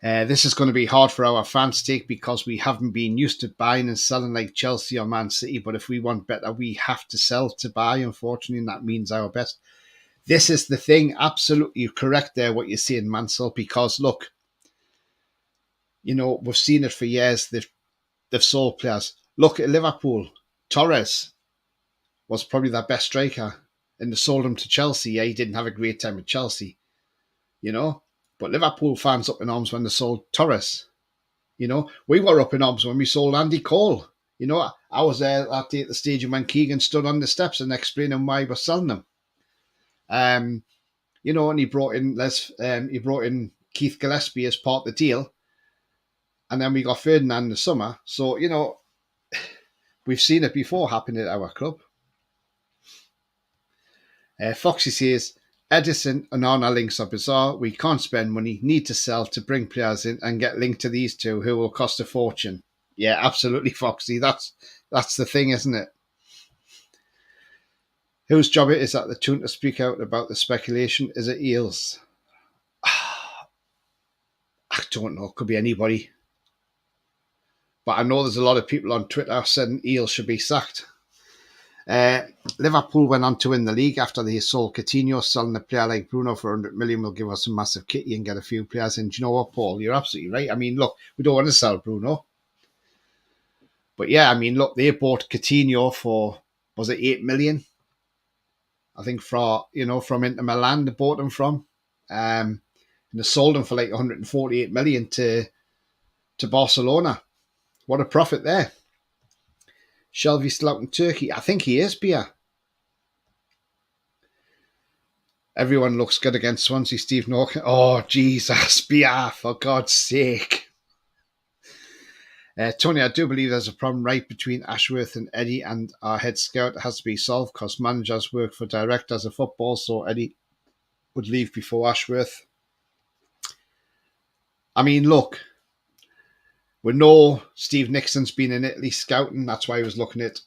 This is going to be hard for our fans to take because we haven't been used to buying and selling like Chelsea or Man City. But if we want better, we have to sell to buy, unfortunately, and that means our best. This is the thing. Absolutely correct there, what you're saying, Mansell, because look, you know, we've seen it for years. They've sold players. Look at Liverpool. Torres was probably their best striker, and they sold him to Chelsea. Yeah, he didn't have a great time at Chelsea, you know. But Liverpool fans up in arms when they sold Torres. You know, we were up in arms when we sold Andy Cole. You know, I was there that day at the stadium when Keegan stood on the steps and explaining why we're selling them. You know, and he brought in Keith Gillespie as part of the deal. And then we got Ferdinand in the summer. So, you know, we've seen it before happen at our club. Foxy says, Edison and Arna links are bizarre. We can't spend money, need to sell to bring players in and get linked to these two who will cost a fortune. Yeah, absolutely, Foxy. That's the thing, isn't it? Whose job it is at the tune to speak out about the speculation? Is it Eels? I don't know. Could be anybody. But I know there's a lot of people on Twitter saying Eels should be sacked. Liverpool went on to win the league after they sold Coutinho. Selling a player like Bruno for 100 million will give us a massive kitty and get a few players in. Do you know what, Paul? You're absolutely right. I mean, look, we don't want to sell Bruno. But yeah, I mean, look, they bought Coutinho for, was it 8 million? I think from Inter Milan they bought him from. And they sold him for like 148 million to Barcelona. What a profit there. Shelby still out in Turkey. I think he is, Bia. Everyone looks good against Swansea. Steve Norton. Oh, Jesus, Bia, for God's sake. Tony, I do believe there's a problem right between Ashworth and Eddie, and our head scout has to be solved because managers work for directors of football, so Eddie would leave before Ashworth. I mean, look, we know Steve Nixon's been in Italy scouting. That's why he was looking at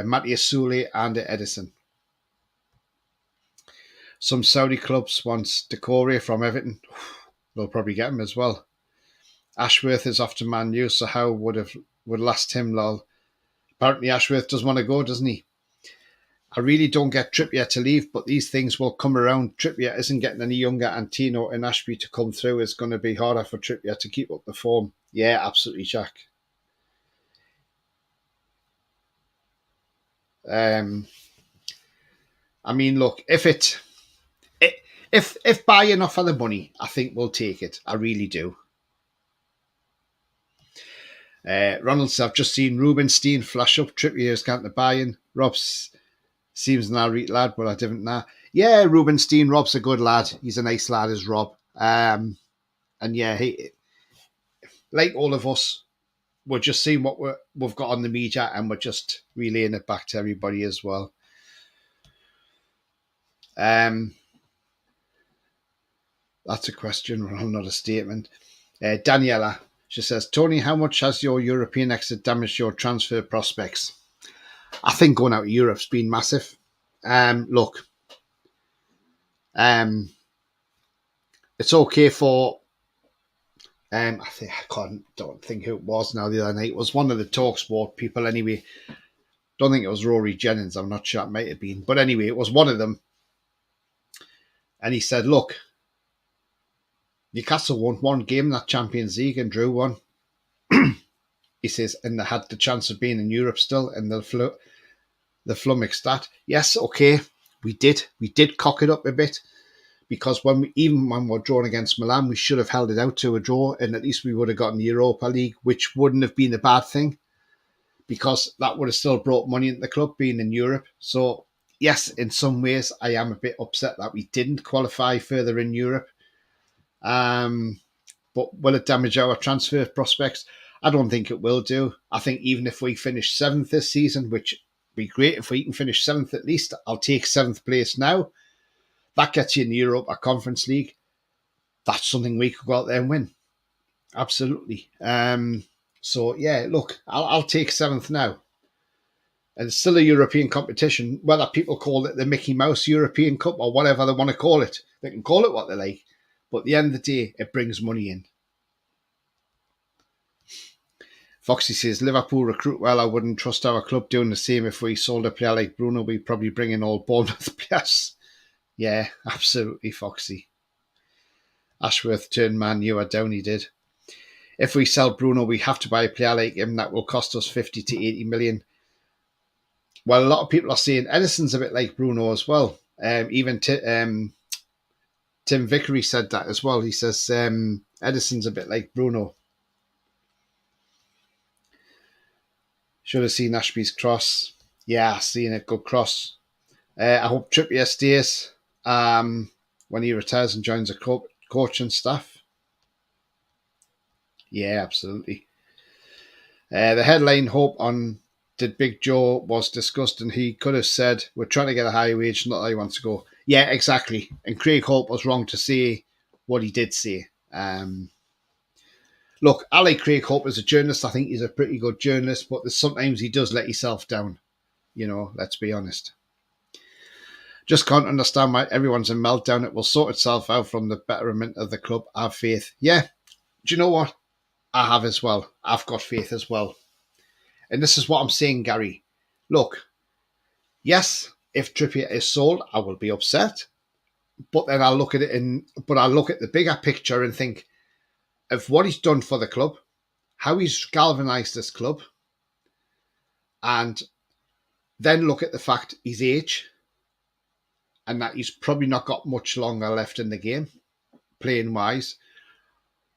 Matthias Sule and Edison. Some Saudi clubs want Decore from Everton. They'll probably get him as well. Ashworth is off to Man U, so how would last him, lol. Apparently Ashworth does want to go, doesn't he? I really don't get Trippier to leave, but these things will come around. Trippier isn't getting any younger, and Tino and Ashby to come through is going to be harder for Trippier to keep up the form. Yeah, absolutely, Jack. I mean, look, if Bayern offer the money, I think we'll take it. I really do. Ronald says, I've just seen Rubenstein flash up. Trippier's going to Bayern. Rob seems an alright lad, but I didn't know. Yeah, Rubenstein, Rob's a good lad. He's a nice lad, is Rob. And yeah, he, like all of us, we're just seeing what we've got on the media and we're just relaying it back to everybody as well. That's a question, Ronald, not a statement. Daniela, she says, Tony, how much has your European exit damaged your transfer prospects? I think going out of Europe's been massive. Look, it's okay for. Don't think who it was now the other night. It was one of the TalkSport people anyway. Don't think it was Rory Jennings. I'm not sure. It might have been, but anyway, it was one of them. And he said, "Look, Newcastle won one game in that Champions League and drew one. He says, and they had the chance of being in Europe still, and the flummoxed that. Yes, okay, we did. We did cock it up a bit because even when we're drawn against Milan, we should have held it out to a draw, and at least we would have gotten the Europa League, which wouldn't have been a bad thing because that would have still brought money into the club being in Europe. So yes, in some ways, I am a bit upset that we didn't qualify further in Europe. But will it damage our transfer prospects? I don't think it will do. I think even if we finish seventh this season, which would be great if we can finish seventh at least, I'll take seventh place now. That gets you in the Europa Conference League. That's something we could go out there and win. Absolutely. So yeah, look, I'll take seventh now. And it's still a European competition, whether people call it the Mickey Mouse European Cup or whatever they want to call it. They can call it what they like. But at the end of the day, it brings money in. Foxy says, Liverpool recruit well. I wouldn't trust our club doing the same. If we sold a player like Bruno, we'd probably bring in all Bournemouth players. Yeah, absolutely, Foxy. Ashworth turned Man U are down, he did. If we sell Bruno, we have to buy a player like him. That will cost us 50 to 80 million. Well, a lot of people are saying Edison's a bit like Bruno as well. Even Tim Vickery said that as well. He says Edison's a bit like Bruno. Should have seen Ashby's cross. Yeah, seen it. Good cross. I hope Trippier stays when he retires and joins the coach and staff. Yeah, absolutely. The headline hope on Did Big Joe was discussed, and he could have said, we're trying to get a high wage, not that he wants to go. Yeah, exactly. And Craig Hope was wrong to say what he did say. Look, I like Craig Hope as a journalist. I think he's a pretty good journalist, but sometimes he does let himself down. You know, let's be honest. Just can't understand why everyone's in meltdown. It will sort itself out from the betterment of the club. I have faith. Yeah, do you know what? I have as well. I've got faith as well. And this is what I'm saying, Gary. Look, yes, if Trippier is sold, I will be upset. But then I'll look at it but I'll look at the bigger picture and think of what he's done for the club, how he's galvanised this club, and then look at the fact his age and that he's probably not got much longer left in the game, playing wise.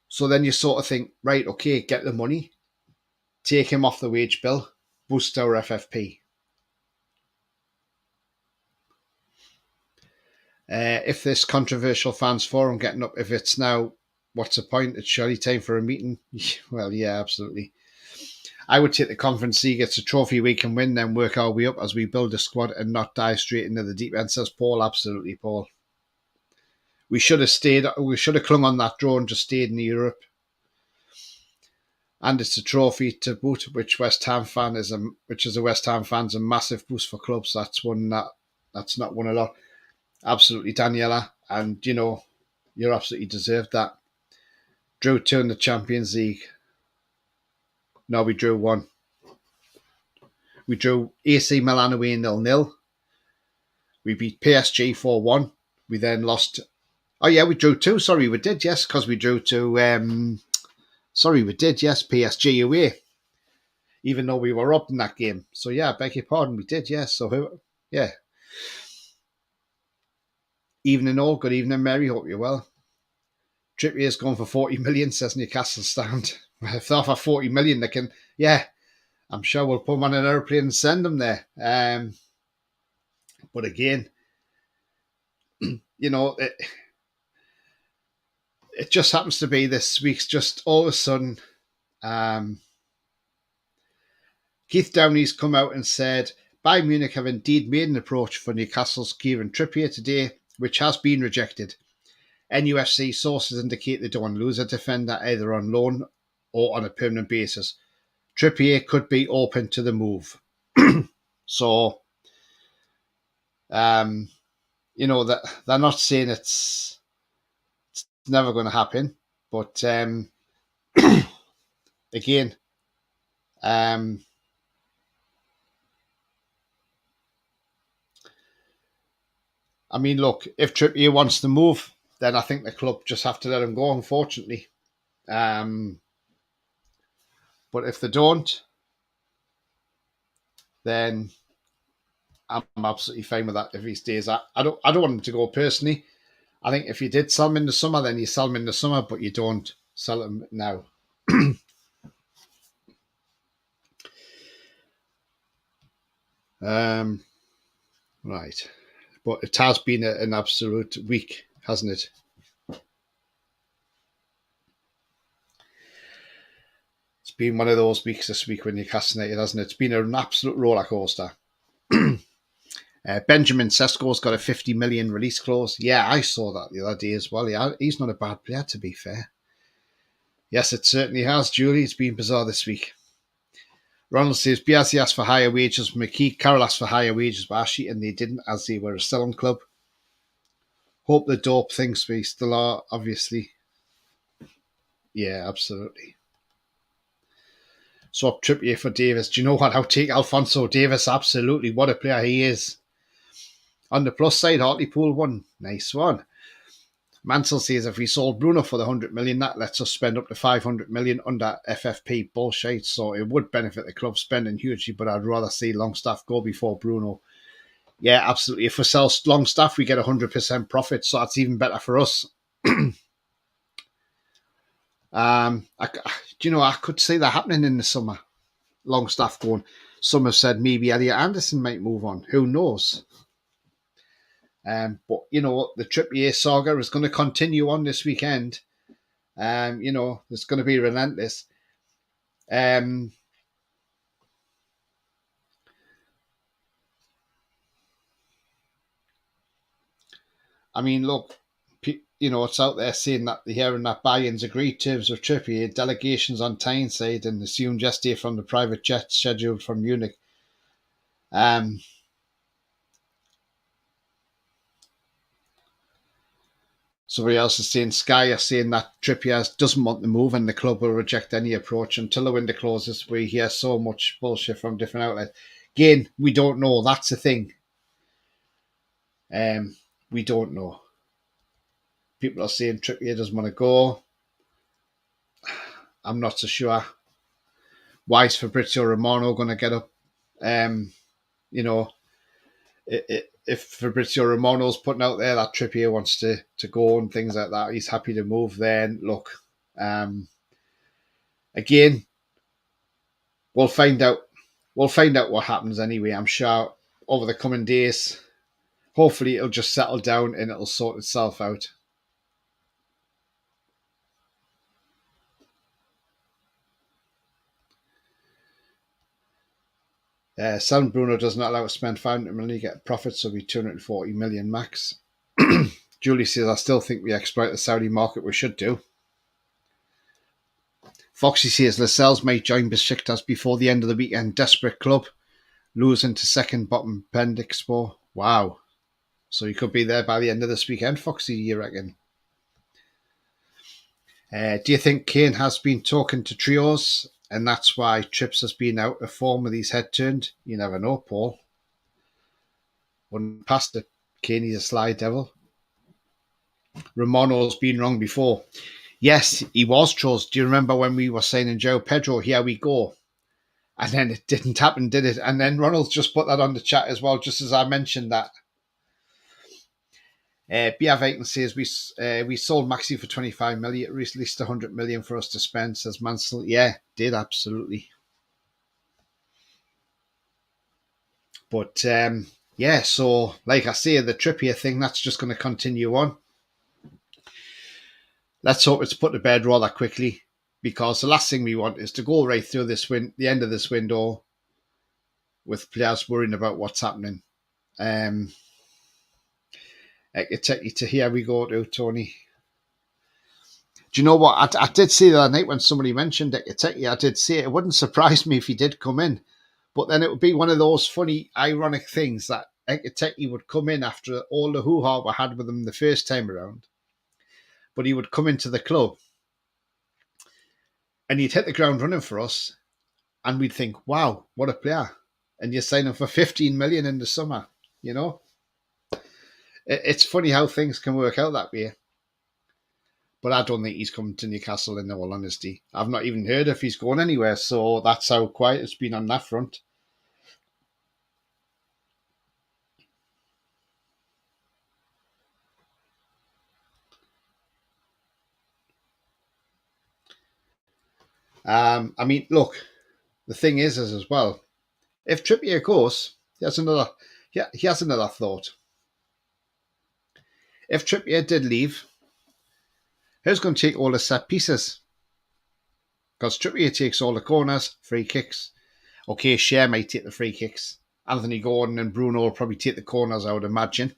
So then you sort of think, right, okay, get the money, take him off the wage bill, boost our FFP. If this controversial fans forum getting up, if it's now, what's the point? It's surely time for a meeting. Well, yeah, absolutely. I would take the Conference League. It's a trophy we can win, then work our way up as we build a squad and not dive straight into the deep end, says Paul. Absolutely, Paul. We should have clung on that draw and just stayed in Europe. And it's a trophy to boot, which as a West Ham fan's a massive boost for clubs. That's not won a lot. Absolutely, Daniela. And, you know, you're absolutely deserved that. Drew 2 in the Champions League. No, we drew 1. We drew AC Milan away 0-0. We beat PSG 4-1. We then lost. Oh, yeah, we drew 2. Sorry, we did, yes, because we drew to. We did, yes, PSG away. Even though we were up in that game. So, yeah, I beg your pardon, we did, yes. So, yeah. Evening all. Good evening, Mary. Hope you're well. Trippier's gone for 40 million, says Newcastle Stand. If they're for 40 million, they can, yeah, I'm sure we'll put them on an aeroplane and send them there. But again, you know, it just happens to be this week's just all of a sudden, Keith Downey's come out and said, Bayern Munich have indeed made an approach for Newcastle's Kieran Trippier today, which has been rejected. NUFC sources indicate they don't want to lose a defender either on loan or on a permanent basis. Trippier could be open to the move. So, you know, that they're not saying it's never going to happen, but again, I mean, look, if Trippier wants to move, then I think the club just have to let him go, unfortunately. But if they don't, then I'm absolutely fine with that. If he stays, I don't want him to go personally. I think if you did sell him in the summer, then you sell him in the summer, but you don't sell him now. Right, but it has been an absolute week, hasn't it? It's been one of those weeks this week when you're castaneted, hasn't it? It's been an absolute roller coaster. Benjamin Sesko's got a 50 million release clause. Yeah, I saw that the other day as well. Yeah, he's not a bad player, to be fair. Yes, it certainly has, Julie. It's been bizarre this week. Ronald says Biazzi asked for higher wages. McKee Carroll asked for higher wages, but Ashley and they didn't, as they were a selling club. Hope the dope thinks we still are, obviously. Yeah, absolutely. Swap Trippier for Davis. Do you know what? I'll take Alphonso Davis. Absolutely. What a player he is. On the plus side, Hartlepool won. Nice one. Mansell says if we sold Bruno for the 100 million, that lets us spend up to 500 million under FFP bullshit. So it would benefit the club spending hugely, but I'd rather see Longstaff go before Bruno. Yeah, absolutely. If we sell Longstaff, we get 100% profit, so that's even better for us. I could see that happening in the summer. Longstaff going. Some have said maybe Elliot Anderson might move on. Who knows? But the Trippier saga is going to continue on this weekend. It's going to be relentless. I mean, look, it's out there saying that hearing that Bayern's agreed terms with Trippier, delegations on Tyneside, and assumed yesterday from the private jet scheduled from Munich. Somebody else is saying Sky are saying that Trippier doesn't want to move and the club will reject any approach until the window closes. We hear so much bullshit from different outlets. Again, we don't know. That's the thing. We don't know. People are saying Trippier doesn't want to go. I'm not so sure. Why is Fabrizio Romano going to get up? If Fabrizio Romano's putting out there that Trippier wants to go and things like that, he's happy to move, then look, again, we'll find out what happens anyway. I'm sure over the coming days, hopefully it'll just settle down and it'll sort itself out. San Bruno doesn't allow us to spend 500 million, get profits, so it'll be 240 million max. Julie says, I still think we exploit the Saudi market. We should do. Foxy says, Lascelles might join Besiktas before the end of the weekend. Desperate club, losing to second bottom Pendixpo. Wow. So you could be there by the end of this weekend, Foxy, you reckon? Do you think Kane has been talking to trios and that's why Trips has been out of form with his head turned? You never know, Paul. Wouldn't pass it. Kane, he's a sly devil. Romano's been wrong before. Yes, he was chose. Do you remember when we were saying, Joe Pedro, here we go? And then it didn't happen, did it? And then Ronald's just put that on the chat as well, just as I mentioned that. BF Aiken says we sold Maxi for 25 million. It released 100 million for us to spend, says Mansell. Yeah, did absolutely. But so like I say, the Trippier thing, that's just going to continue on. Let's hope it's put to bed rather quickly, because the last thing we want is to go right through the end of this window with players worrying about what's happening. I could take you to here we go to, Tony. Do you know what? I did say the other night when somebody mentioned Ekiteki, I did say it wouldn't surprise me if he did come in. But then it would be one of those funny, ironic things that Ekiteki would come in after all the hoo-ha we had with him the first time around. But he would come into the club and he'd hit the ground running for us. And we'd think, wow, what a player. And you sign him for 15 million in the summer, It's funny how things can work out that way. but I don't think he's coming to Newcastle, in all honesty. I've not even heard if he's going anywhere, so that's how quiet it's been on that front. I mean, look, the thing is as well, if Trippier goes, he has another thought. If Trippier did leave, who's going to take all the set pieces? Because Trippier takes all the corners, free kicks. Okay, Shea might take the free kicks. Anthony Gordon and Bruno will probably take the corners, I would imagine.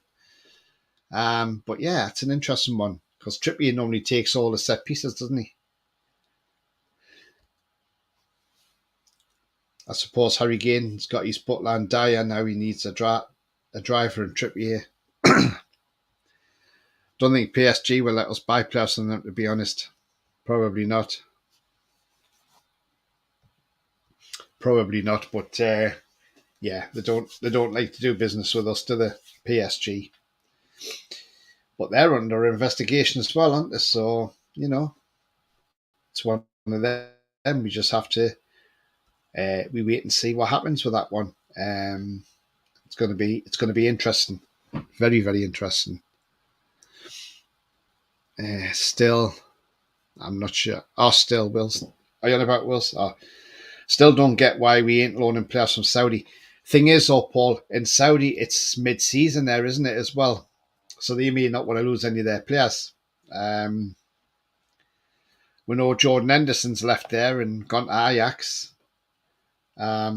But yeah, it's an interesting one because Trippier normally takes all the set pieces, doesn't he? I suppose Harry Kane's got his butler and Dyer, now he needs a driver and Trippier. Don't think PSG will let us buy players from them, to be honest. Probably not. But yeah, they don't like to do business with us, do they? PSG. But they're under investigation as well, aren't they? So, it's one of them. We just have to we wait and see what happens with that one. It's going to be interesting, very, very interesting. Still, I'm not sure. Oh, still, Wills. Are you on about Wills? Oh, still don't get why we ain't loaning players from Saudi. Thing is, Paul, in Saudi it's mid-season there, isn't it, as well? So they may not want to lose any of their players. We know Jordan Henderson's left there and gone to Ajax. But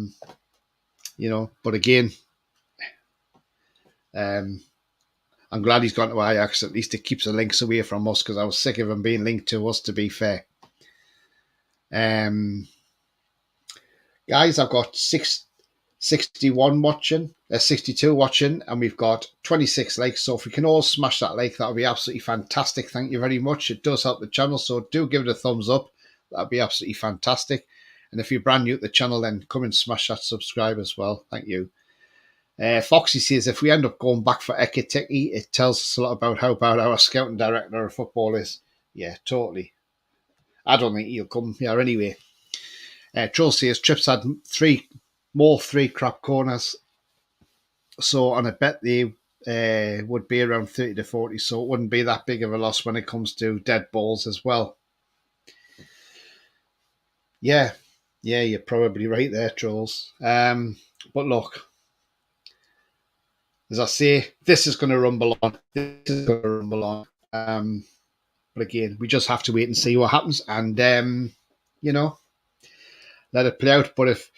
again, I'm glad he's gone to Ajax. At least it keeps the links away from us because I was sick of him being linked to us, to be fair. Guys, I've got 61 watching, 62 watching, and we've got 26 likes. So if we can all smash that like, that would be absolutely fantastic. Thank you very much. It does help the channel, so do give it a thumbs up. That'd be absolutely fantastic. And if you're brand new to the channel, then come and smash that subscribe as well. Thank you. Foxy says, if we end up going back for Ekitiki, it tells us a lot about how bad our scouting director of football is. Yeah, totally. I don't think he'll come here anyway. Troll says, Trips had three crap corners. So on a bet they would be around 30 to 40, so it wouldn't be that big of a loss when it comes to dead balls as well. Yeah, you're probably right there, Trolls. But look, as I say, this is going to rumble on. But again, we just have to wait and see what happens and, let it play out. But if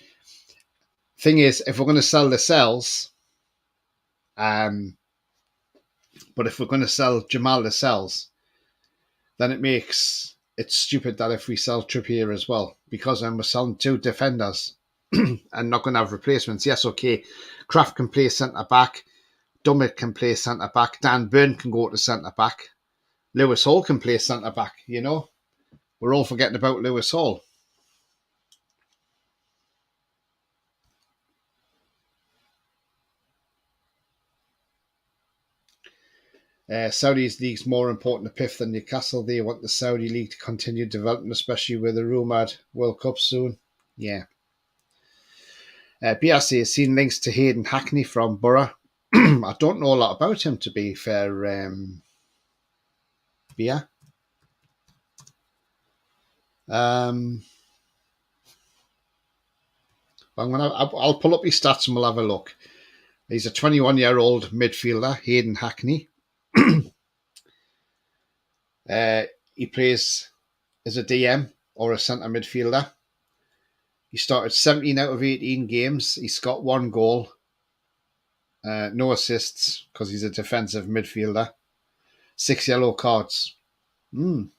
we're going to sell the cells, but if we're going to sell Jamal the cells, then it's stupid that if we sell Trippier as well, because then we're selling two defenders and not going to have replacements. Yes, okay, Kraft can play centre-back, Dummett can play centre-back, Dan Burn can go to centre-back, Lewis Hall can play centre-back, We're all forgetting about Lewis Hall. Saudi's league's more important to PIF than Newcastle. They want the Saudi league to continue development, especially with the rumoured World Cup soon. Yeah. BRC has seen links to Hayden Hackney from Borough. I don't know a lot about him, to be fair. Yeah. I'll pull up his stats and we'll have a look. He's a 21-year-old midfielder, Hayden Hackney. He plays as a DM or a centre midfielder. He started 17 out of 18 games. He's got 1 goal, no assists because he's a defensive midfielder. 6 yellow cards. But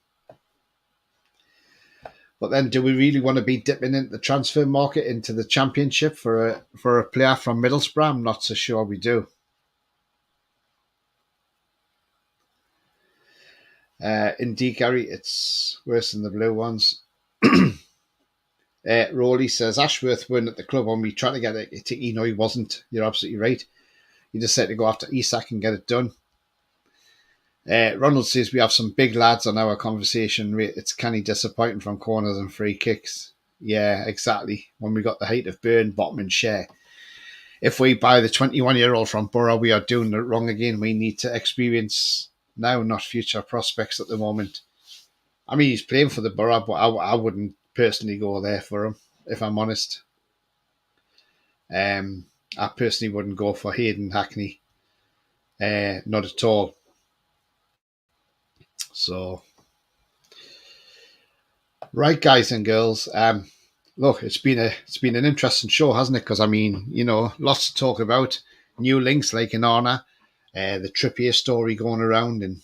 then, do we really want to be dipping into the transfer market, into the Championship for a player from Middlesbrough? I'm not so sure we do. Indeed, Gary, it's worse than the blue ones. Rowley says, Ashworth weren't at the club when we tried to get it. No, he wasn't. You're absolutely right. He just said to go after Isak and get it done. Ronald says we have some big lads on our conversation rate. It's kind of disappointing from corners and free kicks. Yeah, exactly. When we got the height of Burn, Bottom and Share. If we buy the 21-year-old from Borough, we are doing it wrong again. We need to experience now, not future prospects at the moment. I mean, he's playing for the Borough, but I wouldn't personally go there for him, if I'm honest. I personally wouldn't go for Hayden Hackney. Not at all. So, right, guys and girls. Look, it's been an interesting show, hasn't it? Because I mean, lots to talk about. New links like Inanna, the Trippier story going around, and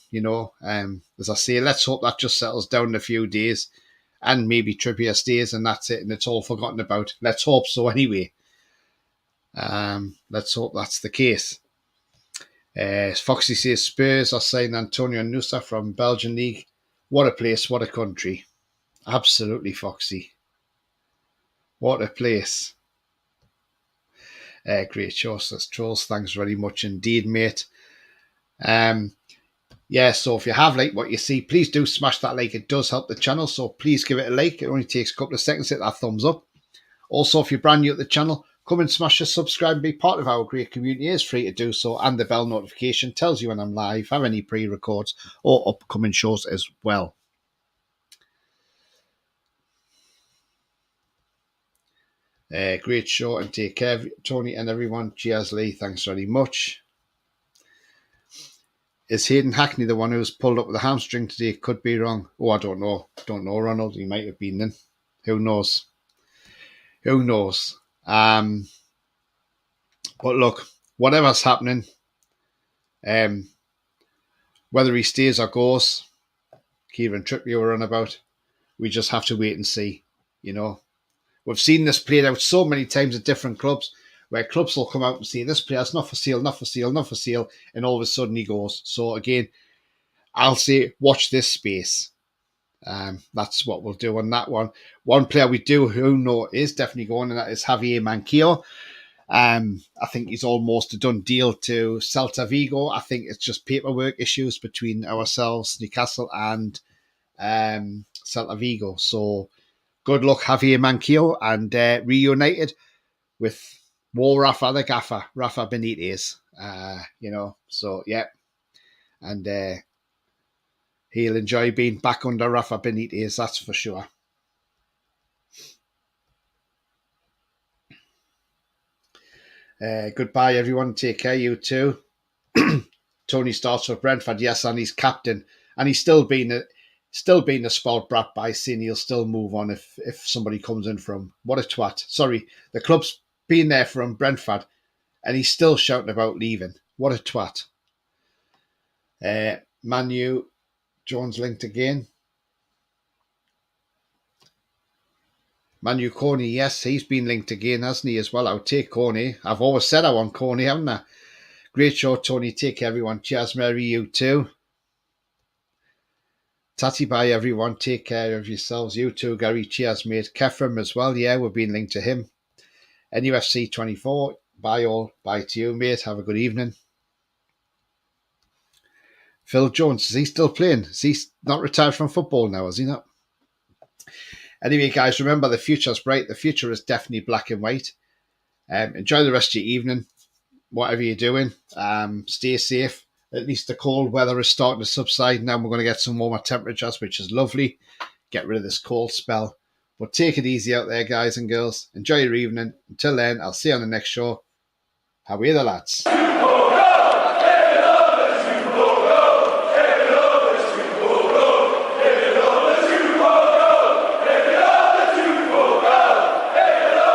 as I say, let's hope that just settles down in a few days, and maybe Trippier stays, and that's it, and it's all forgotten about. Let's hope so, anyway. Let's hope that's the case. Foxy says Spurs are signing Antonio Nusa from Belgian League. What a place, what a country. Absolutely, Foxy. What a place. Great show, says Trolls. Thanks very much indeed, mate. So if you have liked what you see, please do smash that like. It does help the channel, so please give it a like. It only takes a couple of seconds to hit that thumbs up. Also, if you're brand new at the channel, come and smash the subscribe and be part of our great community. It is free to do so, and the bell notification tells you when I'm live, have any pre-records or upcoming shows as well. Great show, and take care, Tony and everyone. Cheers, Lee. Thanks very much. Is Hayden Hackney the one who's pulled up with a hamstring today? Could be wrong. Oh, I don't know. Don't know, Ronald. He might have been then. Who knows? But look, whatever's happening, whether he stays or goes, Kieran Trippier were on about, we just have to wait and see. We've seen this played out so many times at different clubs, where clubs will come out and say, this player's not for sale, not for sale, not for sale, and all of a sudden he goes. So again, I'll say, watch this space. That's what we'll do on that one. One player who know is definitely going, and that is Javier Manquillo. I think he's almost a done deal to Celta Vigo. I think it's just paperwork issues between ourselves, Newcastle, and Celta Vigo. So good luck, Javier Manquillo, and reunited with War Rafa the Gaffer, Rafa Benitez. So yeah. And he'll enjoy being back under Rafa Benitez, that's for sure. Goodbye, everyone. Take care, you too. Tony starts for Brentford, yes, and he's captain, and he's still being a spoiled brat by saying he'll still move on if somebody comes in from. What a twat! Sorry, the club's been there from Brentford, and he's still shouting about leaving. What a twat! Manu Jones linked again. Manu Coney, yes, he's been linked again, hasn't he, as well? I'll take Coney. I've always said I want Coney, haven't I? Great show, Tony. Take care, everyone. Cheers, Mary, you too. Tatty, bye, everyone. Take care of yourselves. You too, Gary. Cheers, mate. Kefram as well. Yeah, we've been linked to him. NUFC 24. Bye, all. Bye to you, mate. Have a good evening. Phil Jones, is he still playing? Is he not retired from football now? Is he not? Anyway, guys, remember the future's bright. The future is definitely black and white. Enjoy the rest of your evening, whatever you're doing. Stay safe. At least the cold weather is starting to subside. Now we're going to get some warmer temperatures, which is lovely. Get rid of this cold spell. But take it easy out there, guys and girls. Enjoy your evening. Until then, I'll see you on the next show. How are you, the lads?